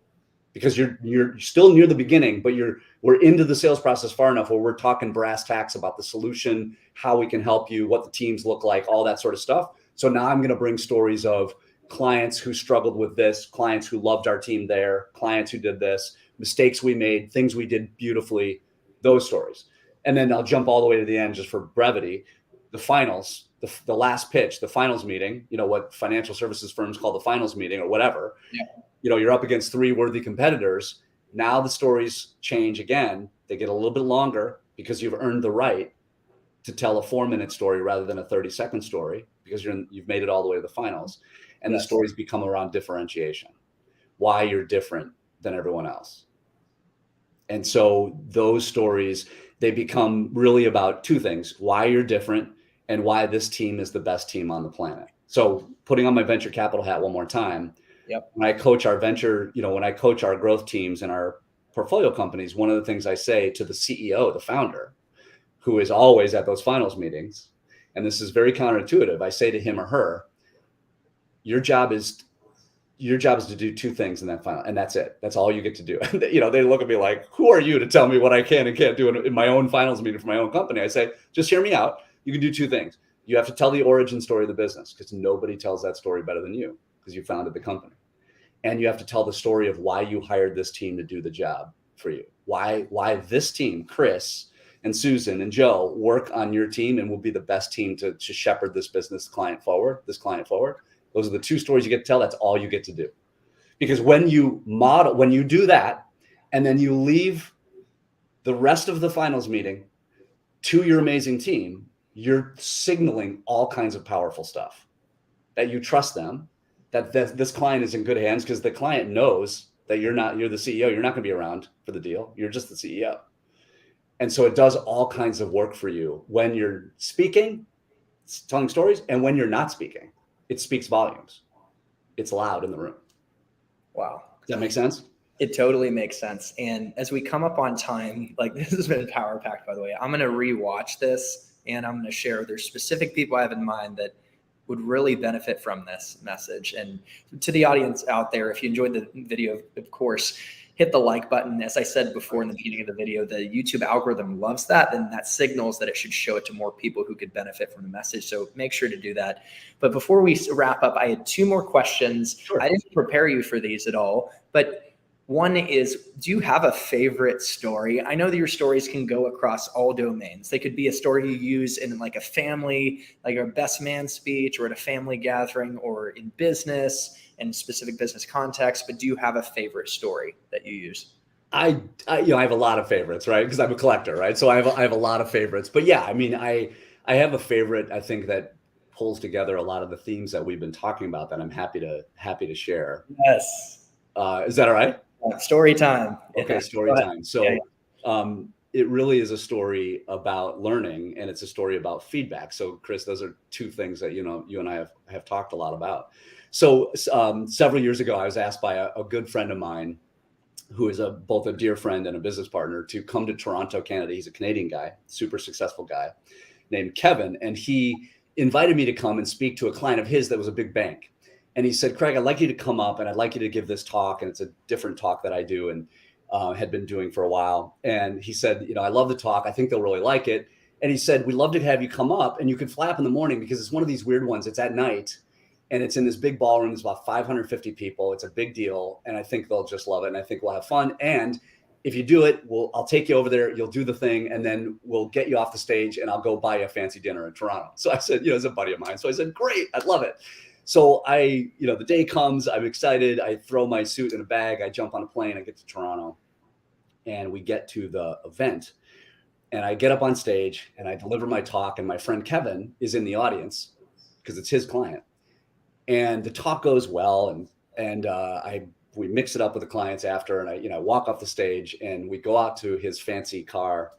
Because you're still near the beginning, but we're into the sales process far enough where we're talking brass tacks about the solution, how we can help you, what the teams look like, all that sort of stuff. So now I'm going to bring stories of clients who struggled with this, clients who loved our team there, clients who did this, mistakes we made, things we did beautifully, those stories. And then I'll jump all the way to the end just for brevity. The finals, the last pitch, the finals meeting, what financial services firms call the finals meeting or whatever. Yeah. You're up against 3 worthy competitors. Now the stories change again. They get a little bit longer because you've earned the right to tell a 4-minute story rather than a 30-second story, because you've made it all the way to the finals. And yes. The stories become around differentiation, why you're different than everyone else. And so those stories, they become really about two things: why you're different and why this team is the best team on the planet. So putting on my venture capital hat one more time, Yep. when I coach our venture, when I coach our growth teams and our portfolio companies, one of the things I say to the CEO, the founder, who is always at those finals meetings, and this is very counterintuitive, I say to him or her, your job is to do two things in that final, and that's it. That's all you get to do. And, they look at me like, who are you to tell me what I can and can't do in my own finals meeting for my own company? I say, just hear me out. You can do two things. You have to tell the origin story of the business, because nobody tells that story better than you, because you founded the company. And you have to tell the story of why you hired this team to do the job for you. Why this team, Chris and Susan and Joe, work on your team and will be the best team to shepherd this client forward. Those are the two stories you get to tell. That's all you get to do. Because when you do that, and then you leave the rest of the finals meeting to your amazing team, you're signaling all kinds of powerful stuff, that you trust them, that this client is in good hands, because the client knows that you're the CEO. You're not going to be around for the deal. You're just the CEO. And so it does all kinds of work for you when you're speaking, telling stories, and when you're not speaking. It speaks volumes. It's loud in the room. Wow. Does that make sense? It totally makes sense. And as we come up on time, like, this has been power packed, by the way. I'm going to rewatch this, and I'm going to share, there's specific people I have in mind that would really benefit from this message. And to the audience out there, if you enjoyed the video, of course, hit the like button. As I said before in the beginning of the video, the YouTube algorithm loves that, and that signals that it should show it to more people who could benefit from the message. So make sure to do that. But before we wrap up, I had two more questions. Sure. I didn't prepare you for these at all, but one is, do you have a favorite story? I know that your stories can go across all domains. They could be a story you use in like a family, like a best man speech, or at a family gathering, or in business and specific business context. But do you have a favorite story that you use? I have a lot of favorites, right? Because I'm a collector, right? So I have a lot of favorites. But yeah, I mean, I have a favorite, I think, that pulls together a lot of the themes that we've been talking about, that I'm happy to share. Yes. Is that all right? Story time. Okay, story time. So it really is a story about learning, and it's a story about feedback. So Chris, those are two things that, you and I have talked a lot about. So several years ago, I was asked by a good friend of mine, who is both a dear friend and a business partner, to come to Toronto, Canada. He's a Canadian guy, super successful guy named Kevin. And he invited me to come and speak to a client of his that was a big bank. And he said, Craig, I'd like you to come up, and I'd like you to give this talk. And it's a different talk that I do and had been doing for a while. And he said, I love the talk. I think they'll really like it. And he said, we'd love to have you come up, and you can fly up in the morning, because it's one of these weird ones. It's at night, and it's in this big ballroom. There's about 550 people. It's a big deal. And I think they'll just love it. And I think we'll have fun. And if you do it, I'll take you over there. You'll do the thing, and then we'll get you off the stage, and I'll go buy you a fancy dinner in Toronto. So I said, as a buddy of mine. So I said, great, I'd love it. So the day comes, I'm excited. I throw my suit in a bag. I jump on a plane. I get to Toronto, and we get to the event, and I get up on stage and I deliver my talk, and my friend Kevin is in the audience because it's his client. And the talk goes well, and we mix it up with the clients after, and I walk off the stage, and we go out to his fancy car,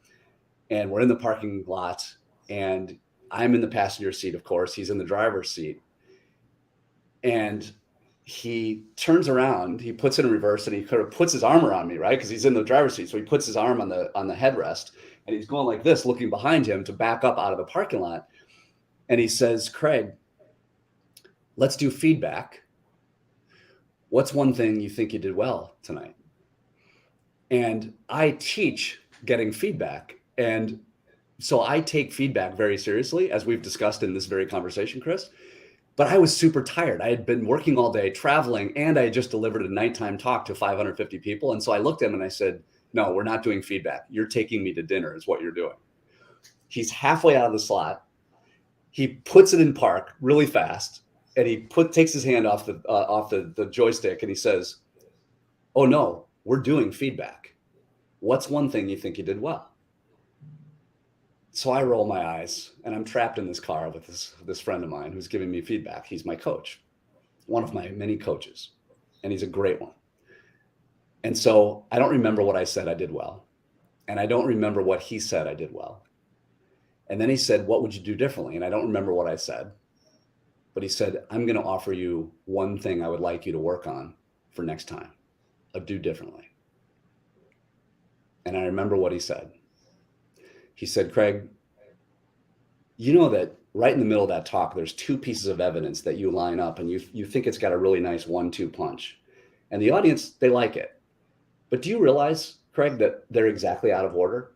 and we're in the parking lot, and I'm in the passenger seat, of course. He's in the driver's seat. And he turns around, he puts it in reverse, and he kind of puts his arm around me, right? Because he's in the driver's seat. So he puts his arm on the headrest, and he's going like this, looking behind him to back up out of the parking lot. And he says, Craig, let's do feedback. What's one thing you think you did well tonight? And I teach getting feedback. And so I take feedback very seriously, as we've discussed in this very conversation, Chris. But I was super tired. I had been working all day, traveling, and I had just delivered a nighttime talk to 550 people. And so I looked at him and I said, no, we're not doing feedback. You're taking me to dinner is what you're doing. He's halfway out of the slot. He puts it in park really fast, and he takes his hand off the joystick, and he says, oh no, we're doing feedback. What's one thing you think you did well? So I roll my eyes, and I'm trapped in this car with this friend of mine who's giving me feedback. He's my coach, one of my many coaches, and he's a great one. And so I don't remember what I said I did well. And I don't remember what he said I did well. And then he said, what would you do differently? And I don't remember what I said. But he said, I'm going to offer you one thing I would like you to work on for next time. I'll do differently. And I remember what he said. He said, Craig, you know that right in the middle of that talk, there's two pieces of evidence that you line up and you think it's got a really nice 1-2 punch. And the audience, they like it. But do you realize, Craig, that they're exactly out of order?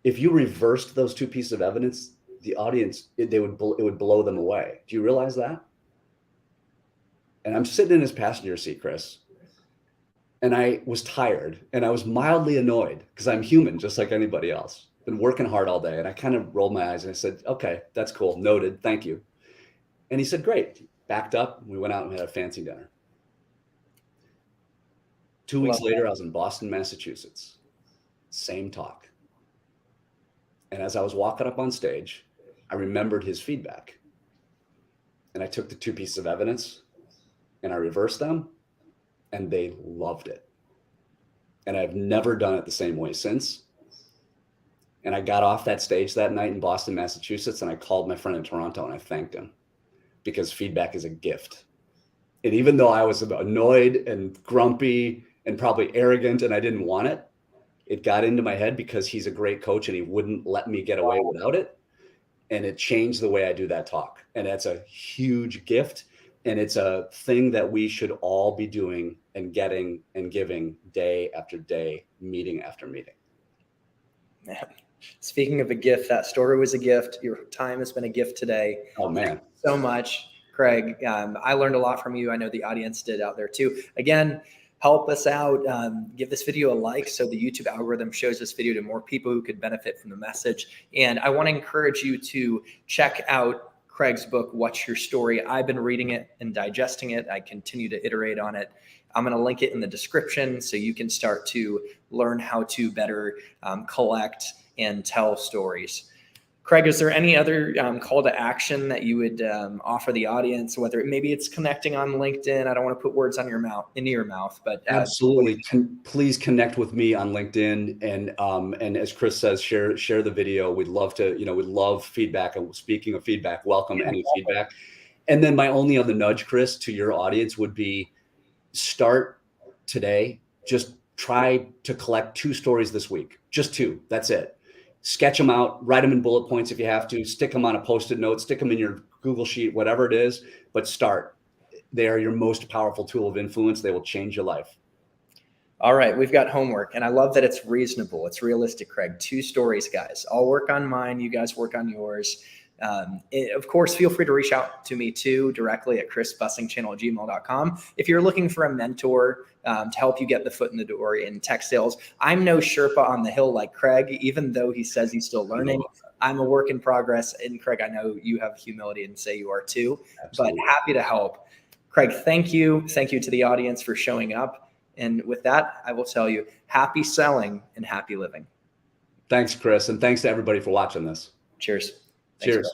If you reversed those two pieces of evidence, the audience, it would blow them away. Do you realize that? And I'm sitting in his passenger seat, Chris, and I was tired and I was mildly annoyed because I'm human, just like anybody else. Been working hard all day. And I kind of rolled my eyes and I said, okay, that's cool. Noted. Thank you. And he said, great. Backed up. We went out and had a fancy dinner. 2 weeks later, I was in Boston, Massachusetts. Same talk. And as I was walking up on stage, I remembered his feedback. And I took the two pieces of evidence and I reversed them, and they loved it. And I've never done it the same way since. And I got off that stage that night in Boston, Massachusetts, and I called my friend in Toronto and I thanked him, because feedback is a gift. And even though I was annoyed and grumpy and probably arrogant and I didn't want it, it got into my head because he's a great coach and he wouldn't let me get away without it. And it changed the way I do that talk. And that's a huge gift. And it's a thing that we should all be doing and getting and giving day after day, meeting after meeting. Man. Speaking of a gift, that story was a gift. Your time has been a gift today. Oh, man. So much, Craig. I learned a lot from you. I know the audience did out there too. Again, help us out. Give this video a like so the YouTube algorithm shows this video to more people who could benefit from the message. And I want to encourage you to check out Craig's book, What's Your Story? I've been reading it and digesting it. I continue to iterate on it. I'm going to link it in the description so you can start to learn how to better collect and tell stories. Craig, is there any other call to action that you would offer the audience, whether maybe it's connecting on LinkedIn? I don't want to put words on your mouth, into your mouth, but absolutely. Please connect with me on LinkedIn. And as Chris says, share the video. We'd love to, we'd love feedback. And speaking of feedback, welcome any feedback. And then my only other nudge, Chris, to your audience would be start today. Just try to collect 2 stories this week, just 2. That's it. Sketch them out, write them in bullet points if you have to, stick them on a Post-it note, stick them in your Google Sheet, whatever it is, but start. They are your most powerful tool of influence. They will change your life. All right, we've got homework, and I love that it's reasonable. It's realistic, Craig. 2 stories, guys. I'll work on mine. You guys work on yours. Of course, feel free to reach out to me too directly at chrisbussingchannel@gmail.com. If you're looking for a mentor to help you get the foot in the door in tech sales, I'm no Sherpa on the hill like Craig, even though he says he's still learning. I'm a work in progress. And Craig, I know you have humility and say you are too, Absolutely. But happy to help. Craig, thank you. Thank you to the audience for showing up. And with that, I will tell you, happy selling and happy living. Thanks, Chris. And thanks to everybody for watching this. Cheers. Cheers.